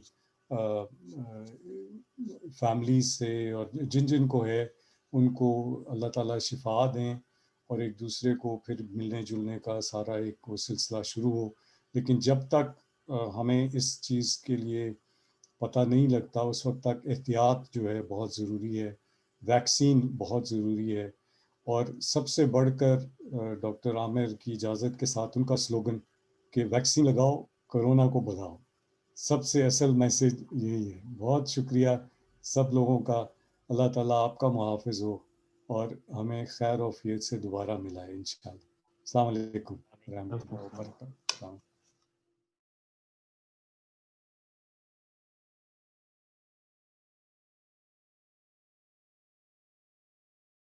فیملیز سے اور جن کو ہے ان کو اللہ تعالیٰ شفا دیں، اور ایک دوسرے کو پھر ملنے جلنے کا سارا ایک وہ سلسلہ شروع ہو. لیکن جب تک ہمیں اس چیز کے لیے پتہ نہیں لگتا، اس وقت تک احتیاط جو ہے بہت ضروری ہے، ویکسین بہت ضروری ہے. اور سب سے بڑھ کر ڈاکٹر عامر کی اجازت کے ساتھ ان کا سلوگن کہ ویکسین لگاؤ، کرونا کو بھگاؤ، سب سے اصل میسیج یہی ہے. بہت شکریہ سب لوگوں کا. اللہ تعالیٰ آپ کا محافظ ہو اور ہمیں خیر و عافیت سے دوبارہ ملائے انشاءاللہ. السلام علیکم ورحمۃ اللہ وبرکاتہ.